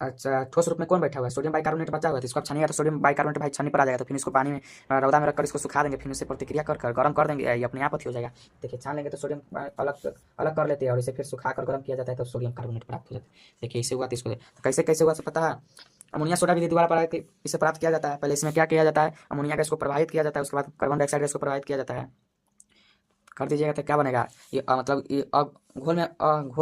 अच्छा ठोस रूप में कौन बैठा हुआ है, सोडियम बाइकार्बोनेट बचा हुआ है, तो इसको आप छानिएगा तो सोडियम बाइकार्बोनेट भाई छन्नी पर आ जाएगा, तो फिर इसको पानी में रौदा में रखकर इसको सुखा देंगे, फिर उसे प्रतिक्रिया कर गर्म कर देंगे, ये अपने आप अथी हो जाएगा। देखिए छान लेंगे तो सोडियम अलग अलग कर लेते हैं और इसे फिर सुखा कर गर्म किया जाता है तो सोडियम कार्बोनेट प्राप्त हो जाता है। देखिए इसे हुआ तो इसको तो कैसे हुआ पता है, अमोनिया सोडा विधि द्वारा प्रवाहित इसे प्राप्त किया जाता है। पहले इसमें क्या किया जाता है, अमोनिया गैस को प्रवाहित किया जाता है, उसके बाद कार्बन डाइऑक्साइड गैस को प्रवाहित किया जाता है, कर दीजिएगा तो क्या बनेगा, ये मतलब ये अब घोल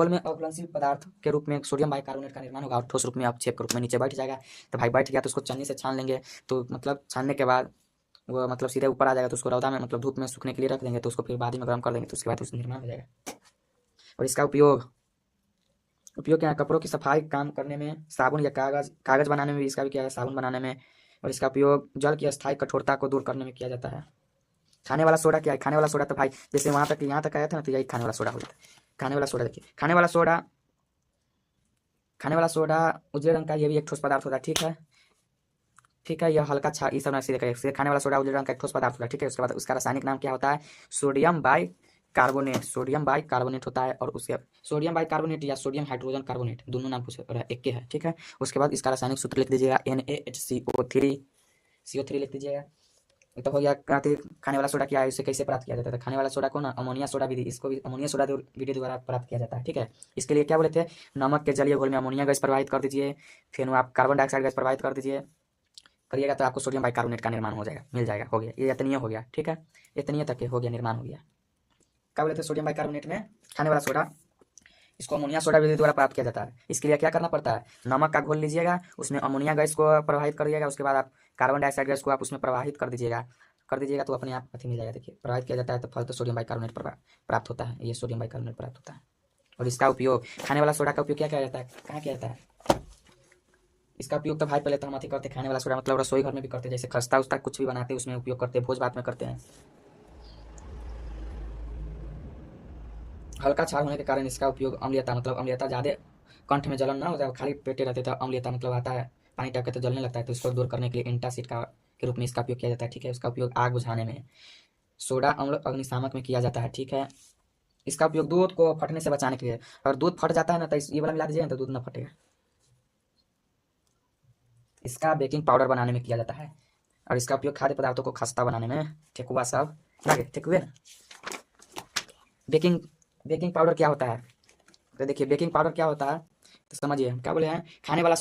में अघुलनशील पदार्थ के रूप में सोडियम बाइकार्बोनेट का निर्माण होगा और ठोस रूप में अवक्षेप के रूप में नीचे बैठ जाएगा। तो भाई बैठ गया तो उसको छन्नी से छान लेंगे, तो मतलब छानने के बाद वो मतलब सीधे ऊपर आ जाएगा, तो उसको रौदा में मतलब धूप में सूखने के लिए रख देंगे, तो उसको फिर बाद में गर्म कर देंगे, तो उसके बाद उसका निर्माण हो जाएगा। और इसका उपयोग क्या है, कपड़ों की सफाई काम करने में, साबुन या कागज बनाने में भी इसका भी क्या है, साबुन बनाने में। और इसका उपयोग जल की अस्थायी कठोरता को दूर करने में किया जाता है। खाने वाला सोडा क्या है, खाने वाला सोडा तो भाई जैसे वहां तक यहाँ तक आया था ना, तो यही खाने वाला सोडा हो जाता है। खाने वाला सोडा देखिए, खाने वाला सोडा उजले रंग का, ये भी एक ठोस पदार्थ होता है, ठीक है। यह हल्का छा इस तरह से खाने वाला सोडा उजले रंग का एक ठोस पदार्थ होता है, ठीक है। उसके बाद उसका रासायनिक नाम क्या होता है, सोडियम बाइकार्बोनेट होता है। और उसके सोडियम बाइकार्बोनेट या सोडियम हाइड्रोजन कार्बोनेट दोनों नाम एक के है, ठीक है। उसके बाद इसका रासायनिक सूत्र लिख दीजिएगा NaHCO3 लिख दीजिएगा। तो हो गया खाने वाला सोडा क्या है, इसे कैसे प्राप्त किया जाता है, खाने वाला सोडा को ना अमोनिया सोडा विधि, इसको भी अमोनिया सोडा विधि द्वारा प्राप्त किया जाता है, ठीक है। इसके लिए क्या बोले थे, नमक के जलीय घोल में अमोनिया गैस प्रवाहित कर दीजिए, फिर आप कार्बन डाइऑक्साइड गैस प्रवाहित कर दीजिए, करिएगा तो आपको सोडियम बाइकार्बोनेट का निर्माण हो जाएगा, मिल जाएगा, हो गया, ये इतनी हो गया, ठीक है। इतनी तक हो गया, निर्माण हो गया। क्या बोले थे, सोडियम बाइकार्बोनेट में खाने वाला सोडा, इसको अमोनिया सोडा विधि द्वारा प्राप्त किया जाता है। इसके लिए क्या करना पड़ता है, नमक का घोल लीजिएगा, उसमें अमोनिया गैस को प्रवाहित कर दिएगा, उसके बाद आप कार्बन डाइऑक्साइड गैस को आप उसमें प्रवाहित कर दीजिएगा तो अपने आप अथी मिल जाएगा। देखिए प्रवाहित किया जाता है तो फल तो सोडियम बाइकार्बोनेट प्राप्त होता है, ये सोडियम बाइकार्बोनेट प्राप्त होता है। और इसका उपयोग खाने वाला सोडा का उपयोग क्या किया जाता है, कहाँ किया जाता है, इसका उपयोग तो भाई पहले तो हम अथी करते, खाने वाला सोडा मतलब रसोई घर में भी करते, जैसे खस्ता उस्ता कुछ भी बनाते हैं उसमें उपयोग करते हैं, भोज भात में करते हैं। हल्का क्षार होने के कारण इसका उपयोग अम्लीयता मतलब अम्लीयता ज़्यादा कंठ में जलन ना हो जाए, खाली पेटे रहते तो अम्लीयता मतलब आता है, पानी टाइप के तो जलने लगता है, तो इसको दूर करने के लिए एंटासिड का के रूप में इसका उपयोग किया जाता है, ठीक है। इसका उपयोग आग बुझाने में, सोडा अम्ल अग्निशामक में किया जाता है, ठीक है। इसका उपयोग दूध को फटने से बचाने के लिए, अगर दूध फट जाता है ना तो ये वाला मिला दीजिएगा तो दूध ना फटेगा। इसका बेकिंग पाउडर बनाने में किया जाता है। और इसका उपयोग खाद्य पदार्थों को खस्ता बनाने में, ठेकुआ सब ठेकुए ना। बेकिंग बेकिंग पाउडर क्या होता है, तो देखिए बेकिंग पाउडर क्या होता है, तो समझिए हम क्या बोले हैं, खाने वाला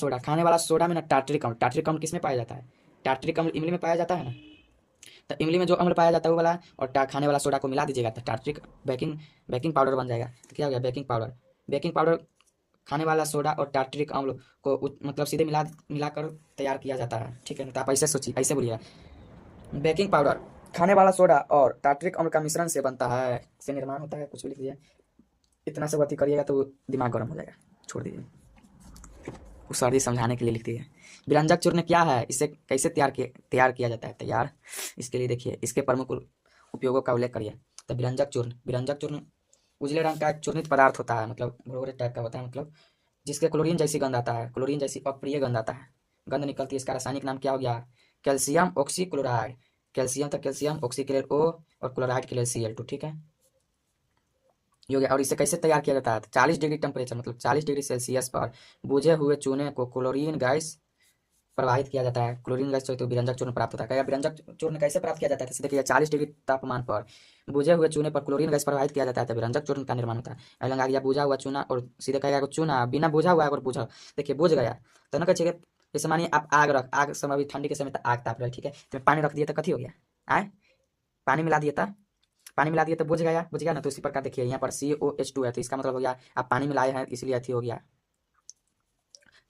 सोडा में ना टार्ट्रिक अम्ल किसमें पाया जाता है, टार्ट्रिक अम्ल इमली में पाया जाता है ना, तो इमली में जो अम्ल पाया जाता है वो वाला, और खाने वाला सोडा को मिला दीजिएगा तो टार्ट्रिक बेकिंग पाउडर बन जाएगा। तो क्या हो गया, बेकिंग पाउडर खाने वाला सोडा और टार्ट्रिक अम्ल को मतलब सीधे मिलाकर तैयार किया जाता है, ठीक है ना। तो आप ऐसे सोचिए, ऐसे बोलिएगा, बेकिंग पाउडर खाने वाला सोडा और टार्ट्रिक अम्ल का मिश्रण से बनता है, से निर्माण होता है, कुछ भी लिख दीजिए। इतना सब अति करिएगा तो दिमाग गर्म हो जाएगा, छोड़ दीजिए, उस सर्दी समझाने के लिए लिख दीजिए। विरंजक चूर्ण क्या है, इसे कैसे तैयार किया जाता है, इसके लिए देखिए इसके प्रमुख उपयोगों का उल्लेख करिए। तो विरंजक चूर्ण उजले रंग का एक चूर्णित पदार्थ होता है, मतलब भुरभुरे टाइप का होता है, मतलब जिसके क्लोरीन जैसी गंध आता है, क्लोरीन जैसी अप्रिय गंध आता है, गंध निकलती है। इसका रासायनिक नाम क्या हो गया, कैल्शियम ऑक्सीक्लोराइड, कैल्शियम तो कैल्शियम, ऑक्सी के लिए O और क्लोराइड के लिए Cl2, ठीक है, ये हो गया। और इसे कैसे तैयार किया जाता है, 40 डिग्री टेम्परेचर मतलब 40 डिग्री सेल्सियस पर बुझे हुए चूने को क्लोरीन गैस प्रवाहित किया जाता है, क्लोरीन गैस तो विरंजक चूर्ण प्राप्त होता है। विरंजक चूर्ण कैसे प्राप्त किया जाता है, देखिए 40 डिग्री तापमान पर बुझे हुए चूने पर क्लोरीन गैस प्रवाहित किया जाता है तो विरंजक चूर्ण का निर्माण होता है। अलग आ गया बुझा हुआ चूना, और सीधे कहेगा चूना बिना बुझा हुआ अगर बुझा, देखिए बुझ गया तो ना कहिए, जैसे मानिए आप आग समय अभी ठंडी के समय तक आग ताप रहे, ठीक है, तो पानी रख दिए तो कथी हो गया, आए पानी मिला दिए तो बुझ गया ना। तो इसी प्रकार देखिए यहाँ पर COH2 है, तो इसका मतलब हो गया आप पानी मिलाए हैं इसलिए अथी हो गया,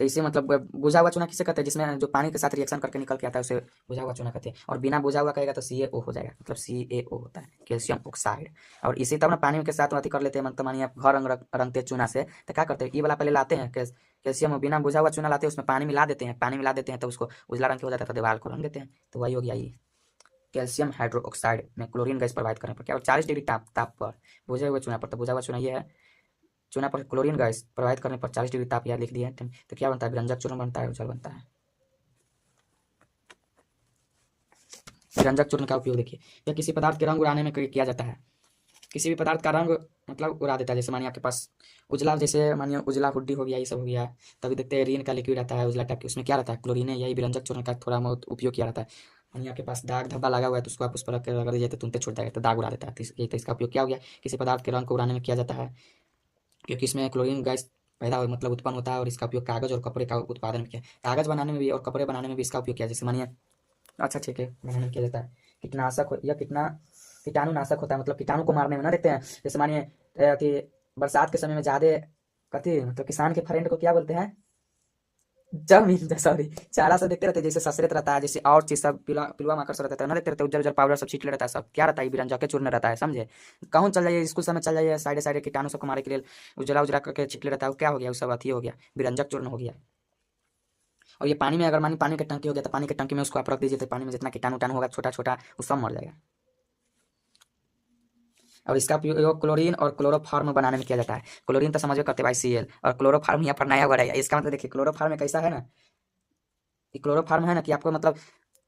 तो इसे मतलब बुझा हुआ चूना किसे कहते हैं, जिसमें जो पानी के साथ रिएक्शन करके निकल के आता है उसे बुझा हुआ चूना कहते हैं। और बिना बुझा हुआ कहेगा तो CaO हो जाएगा, मतलब CaO होता है, कैल्शियम ऑक्साइड। और इसी तब ना पानी के साथ अति कर लेते हैं, मतलब मानिए आप घर रंगते हैं चूना से, तो क्या करते हैं, ये वाला पहले लाते हैं कैल्शियम, बिना बुझा हुआ चूना लाते हैं, उसमें पानी मिला देते हैं, पानी मिला देते हैं तो उसको उजला रंग के हो जाता है, तो दीवार को रंग देते हैं। तो वही हो गया ये कैल्शियम हाइड्रोक्साइड में क्लोरीन गैस प्रोवाइड करने पर क्या, 40 डिग्री ताप पर बुझे हुए चूना पर, तो बुझा हुआ चूना ये है, चूना पर क्लोरीन गैस प्रोवाइड करने पर 40 डिग्री ताप याद लिख दिया। तो क्या बनता है, विरंजक चूर्ण बनता है, उज्जवल बनता है। विरंजक चूर्ण का उपयोग देखिए, यह किसी पदार्थ के रंग उड़ाने में किया जाता है। किसी भी पदार्थ का रंग मतलब उड़ा देता है, जैसे मानिए आपके पास उजला, जैसे मानिए उजला हुड्डी हो गया, ये सब हो गया, तभी देखते हैं रीन का लिक्विड आता है उजला टाइप के, उसमें क्या रहता है, क्लोरीन है। यही विरंजक चूर्ण का थोड़ा बहुत उपयोग किया रहता है। मानिए आपके पास दाग धब्बा लगा हुआ है, तो उसको आप उस पर रख के रगड़ दीजिए तो तुरंत छूट जाएगा, तो दाग उड़ा देता है। तो इसका उपयोग क्या हो गया, किसी पदार्थ के रंग को उड़ाने में किया जाता है, क्योंकि इसमें क्लोरीन गैस पैदा हो मतलब उत्पन्न होता है। और इसका उपयोग कागज और कपड़े का उत्पादन में किया, कागज बनाने में भी और कपड़े बनाने में भी इसका उपयोग किया। जैसे मानिए अच्छा ठीक है, बनाने में किया जाता है। कीटनाशक या कीटाणुनाशक होता है, मतलब कीटाणु को मारने में ना देखते हैं। जैसे मानिए अथी बरसात के समय में ज्यादा कथी मतलब किसान के फ्रेंड को क्या बोलते हैं, जमीन, सॉरी, चारा सब देखते रहते हैं, जैसे ससरत रहता है, जैसे और चीज सब पिलुआ माकड़ सब रहता है ना, देखते रहते हैं, उज्जर उज्जर पाउडर सब छींटले रहता है, सब क्या रहता है, विरंजक के चूर्ण रहता है, समझे। कहूँ चल जाइए स्कूल समय चल जाइए, साइडे साइडे कीटाणु सबको मारे के लिए उजला उजला करके छिटले रहता है, वो क्या हो गया, वो सब अथी हो गया, विरंजक चूर्ण हो गया। और ये पानी में अगर मानी पानी की टंकी हो गया, तो पानी की टंकी में उसको आप रख दीजिए, तो पानी में जितना कीटाणु उटाणु होगा छोटा छोटा वो सब मर जाएगा। और इसका उपयोग क्लोरीन और क्लोरोफॉर्म बनाने में किया जाता है। क्लोरीन तो समझ करते भाई Cl, और क्लोरोफॉर्म यहाँ पर नया वर्ड है। इसका मतलब देखिए क्लोरोफॉर्म में कैसा है ना, ये क्लोरोफॉर्म है ना कि आपको मतलब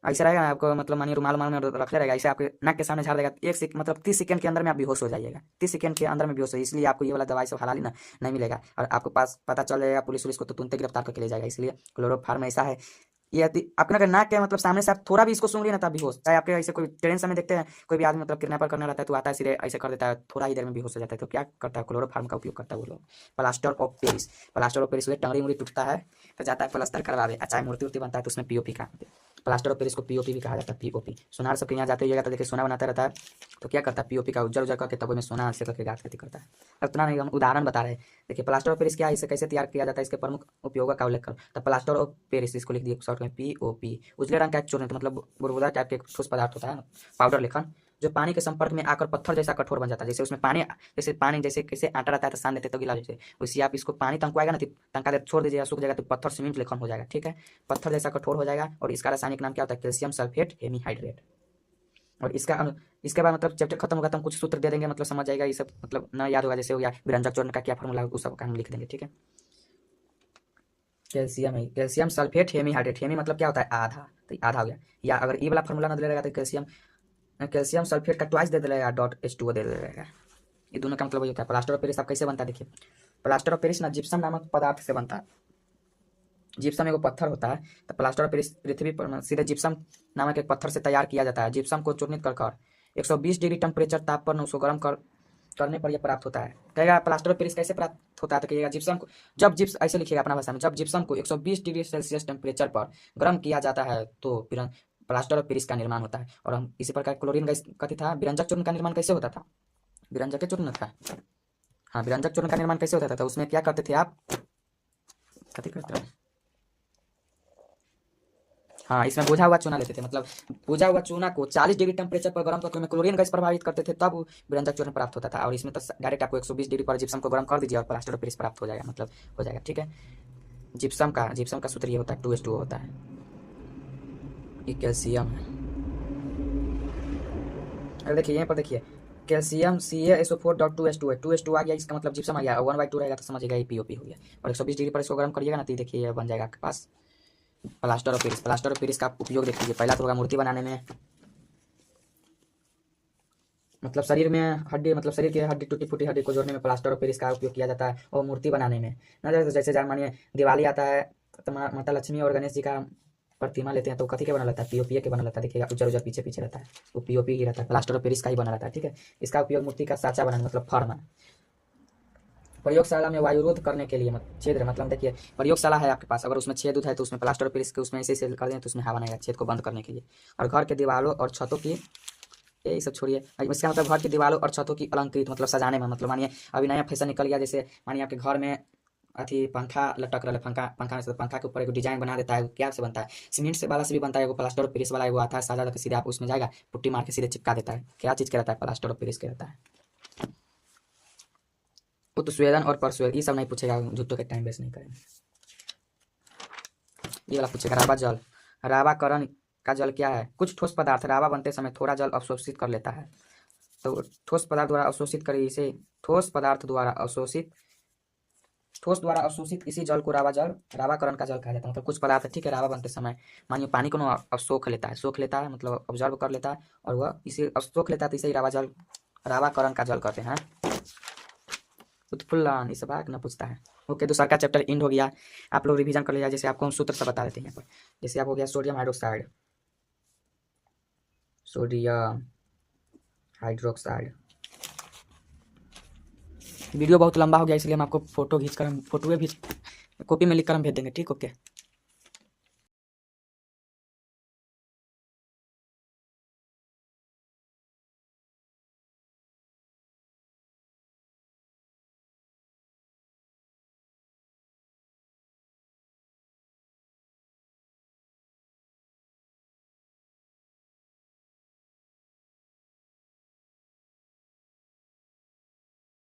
ऐसा रहेगा ना, आपको मतलब मानिए रुमाल में रखे रहेगा, ऐसे आपके नाक के सामने झाड़ देगा, मतलब 30 सेकंड के अंदर में आप बेहोश हो जाइएगा, 30 सेकंड के अंदर में बेहोश हो। इसलिए आपको ये वाला दवाई सब हलाली ना नहीं मिलेगा, और आपको पास पता चल जाएगा, पुलिस को तो तुरंत गिरफ्तार करके ले जाएगा। इसलिए क्लोरोफॉर्म ऐसा है, ये आपके अगर नाक के मतलब सामने से आप थोड़ा भी इसको सूंघ लिए ना तब बेहोश, चाहे आपके ऐसे कोई ट्रेन समय देखते हैं कोई भी आदमी मतलब किडनैपर करने रहता है तो आता है सीधे ऐसे कर देता है, थोड़ा ही देर में बेहोश हो जाता है। तो क्या करता है, क्लोरोफॉर्म का उपयोग करता है वो लोग। Plaster of Paris, plaster of Paris हुए टंगड़ी मुड़ी टूटता है तो जाता है प्लास्टर करवावे, चाहे मूर्ति उर्ति बनता है तो उसमें पीओपी का, प्लास्टर ऑफ पेरिस को पीओपी भी कहा जाता है। पीओपी सुनार सबके यहाँ जाते हुए तो देखिए सोना बनाता रहता है, तो क्या करता है, पीओपी का उज्जर उज्जर करके तब में सोना से करके गाँठ करता है। उतना नहीं, हम उदाहरण बता रहे हैं। देखिए प्लास्टर ऑफ पेरिस क्या है, इसे कैसे तैयार किया जाता है, इसके प्रमुख उपयोगों का उल्लेख करो। तो प्लास्टर ऑफ पेरिस इसको लिख दिए शॉर्ट में POP, उजले रंग का एक चूर्ण, मतलब बुरबुरा टाइप के ठोस पदार्थ होता है, पाउडर लेखन, जो पानी के संपर्क में आकर पत्थर जैसा कठोर बन जाता है। जैसे उसमें पानी जैसे कैसे आटा रहता है तो सान लेते तो गीला जैसे, वैसे आप इसको पानी तंकवाएगा ना, तंका देर छोड़ दीजिएगा, सूख जाएगा तो पत्थर सीमेंट लेखन हो जाएगा, ठीक है, पत्थर जैसा कठोर हो जाएगा। और इसका रासायनिक नाम क्या होता है, कैल्शियम सल्फेट हेमीहाइड्रेट। और इसके बाद मतलब चैप्टर खत्म होगा तो हम कुछ सूत्र दे देंगे, मतलब समझ जाएगा ये सब, मतलब ना याद होगा, जैसे हो गया विरंजक चूर्ण का क्या फॉर्मूला उस सब का हम लिख देंगे, ठीक है। कैल्शियम है, कैल्शियम सल्फेट हेमीहाइड्रेट, हेमी मतलब क्या होता है, आधा, तो आधा हो गया। या अगर ये वाला फॉर्मूला ना दे रहेगा तो कैल्शियम सल्फेट का ट्वाइस दे देगा, .H2O दे देगा। ये दोनों का मतलब वही होता है। प्लास्टर ऑफ पेरिस आप कैसे बनता है, देखिए प्लास्टर ऑफ पेरिस ना जिप्सम नामक पदार्थ से बनता है। जिप्सम एक पत्थर होता है, तो प्लास्टर ऑफ पेरिस पृथ्वी पर सीधे जिप्सम नामक एक पत्थर से तैयार किया जाता है। जिप्सम को चूर्णित कर 120 डिग्री टेम्परेचर ताप पर उसको गर्म करने पर यह प्राप्त होता है। कहेगा प्लास्टर ऑफ पेरिस कैसे प्राप्त होता है, तो कहिएगा जिप्सम को जब जिप्स ऐसे लिखिएगा अपना भाषा में, जब जिप्सम को 120 डिग्री सेल्सियस टेम्परेचर पर गर्म किया जाता है तो प्लास्टर ऑफ पेरिस का निर्माण होता है। और हम इसी प्रकार क्लोरीन गैस कथित था, विरंजक चूर्ण का निर्माण कैसे होता था, विरंजक चूर्ण था, हाँ विरंजक चूर्ण का निर्माण कैसे होता था, तो उसमें क्या करते थे आप, कथी करते हैं, हाँ इसमें बुझा हुआ चूना लेते थे, मतलब बुझा हुआ चूना को 40 डिग्री टेम्परेचर पर गर्म करके उसमें क्लोरीन गैस प्रभावित करते थे, तब विरंजक चूर्ण प्राप्त होता था। और इसमें तो डायरेक्ट आपको 120 डिग्री पर जिप्सम को गर्म कर दीजिए और प्लास्टर ऑफ पेरिस प्राप्त हो जाएगा, मतलब हो जाएगा, ठीक है। जिप्सम का सूत्र ये होता है, 2H2O होता है। ये कैल्शियम है, अरे देखिए यहाँ पर देखिए कैल्शियम CaSO4.2H2 है, 2H2 आ गया, इसका मतलब जिप्सम आ गया, 1/2 रहेगा तो समझिएगा ये POP हो गया। और 120 डिग्री पर इसको गर्म करिएगा ना, तो देखिए ये बन जाएगा आपके पास plaster of Paris. Plaster of Paris का उपयोग देख लीजिए, पहला तो होगा मूर्ति बनाने में, मतलब शरीर में हड्डी, मतलब शरीर की हड्डी टूटी फूटी हड्डी को जोड़ने में प्लास्टर ऑफ पेरिस का उपयोग किया जाता है। और मूर्ति बनाने में ना, जैसे मानिए दिवाली आता है तो माता लक्ष्मी और गणेश जी का प्रतिमा लेते हैं तो कथी के बना रहता है, POP के बना रहता है, देखिएगा उज्जर उज्जर पीछे पीछे रहता है, वो POP ही रहता है, प्लास्टर ऑफ पेरिस का ही बना रहता है, ठीक है। इसका उपयोग मूर्ति का साँचा बनाने मतलब फॉर्म, प्रयोगशाला में वायुरोध करने के लिए छेद, मतलब देखिए प्रयोगशाला है आपके पास, अगर उसमें छेद है तो उसमें प्लास्टर ऑफ पेरिस के उसमें ऐसे कर दें तो उसमें हवा नहीं आएगा, छेद को बंद करने के लिए। और घर के दीवारों और छतों की, ये सब छोड़िए, इसका मतलब घर की दीवारों और छतों की अलंकृत मतलब सजाने में, मतलब मानिए अभी नया फैशन निकल गया, जैसे मानिए आपके घर में अथी पंखा लटक रहा है, पंखा पंखा में से पंखा के ऊपर एक डिजाइन बना देता है। क्या से बनता है? सीमेंट से वाला से भी बनता है, एगो प्लास्टर ऑफ पेरिस वाला एगो आता है सादा तक, सीधे आप उसमें जाएगा पुट्टी मार के सीधे चिपका देता है। क्या चीज़ का रहता है? प्लास्टर ऑफ पेरिस का रहता है। वो तो स्वेदन और परसुएद ये सब नहीं पूछेगा, झूठों के टाइम वेस्ट नहीं करेंगे। ये वाला पूछेगा रावा जल। रावाकरण का जल क्या है? कुछ ठोस पदार्थ रावा बनते समय थोड़ा जल अवशोषित कर लेता है, तो ठोस पदार्थ द्वारा अवशोषित करे इसे ठोस पदार्थ द्वारा अवशोषित ठोस द्वारा अवशोषित इसी जल को रावाकरण का जल कहा जाता है। मतलब कुछ पदार्थ ठीक है रावा बनते समय मानिए पानी को ना सोख लेता है, मतलब ऑब्जर्व कर लेता है और वह इसे सोख लेता है, तो इसे ही रावाकरण का जल कहते हैं। उत्फुल्लन इस बात न पूछता है। ओके, दूसरा का चैप्टर इंड हो गया। आप लोग रिवीजन कर लिया, जैसे आपको हम सूत्र सब बता देते हैं यहाँ पर। जैसे आप हो गया sodium hydroxide, sodium hydroxide. Video बहुत लंबा हो गया, इसलिए हम आपको फोटो खींच कर हम फोटोए भी कॉपी में लिख कर हम भेज देंगे, ठीक? ओके।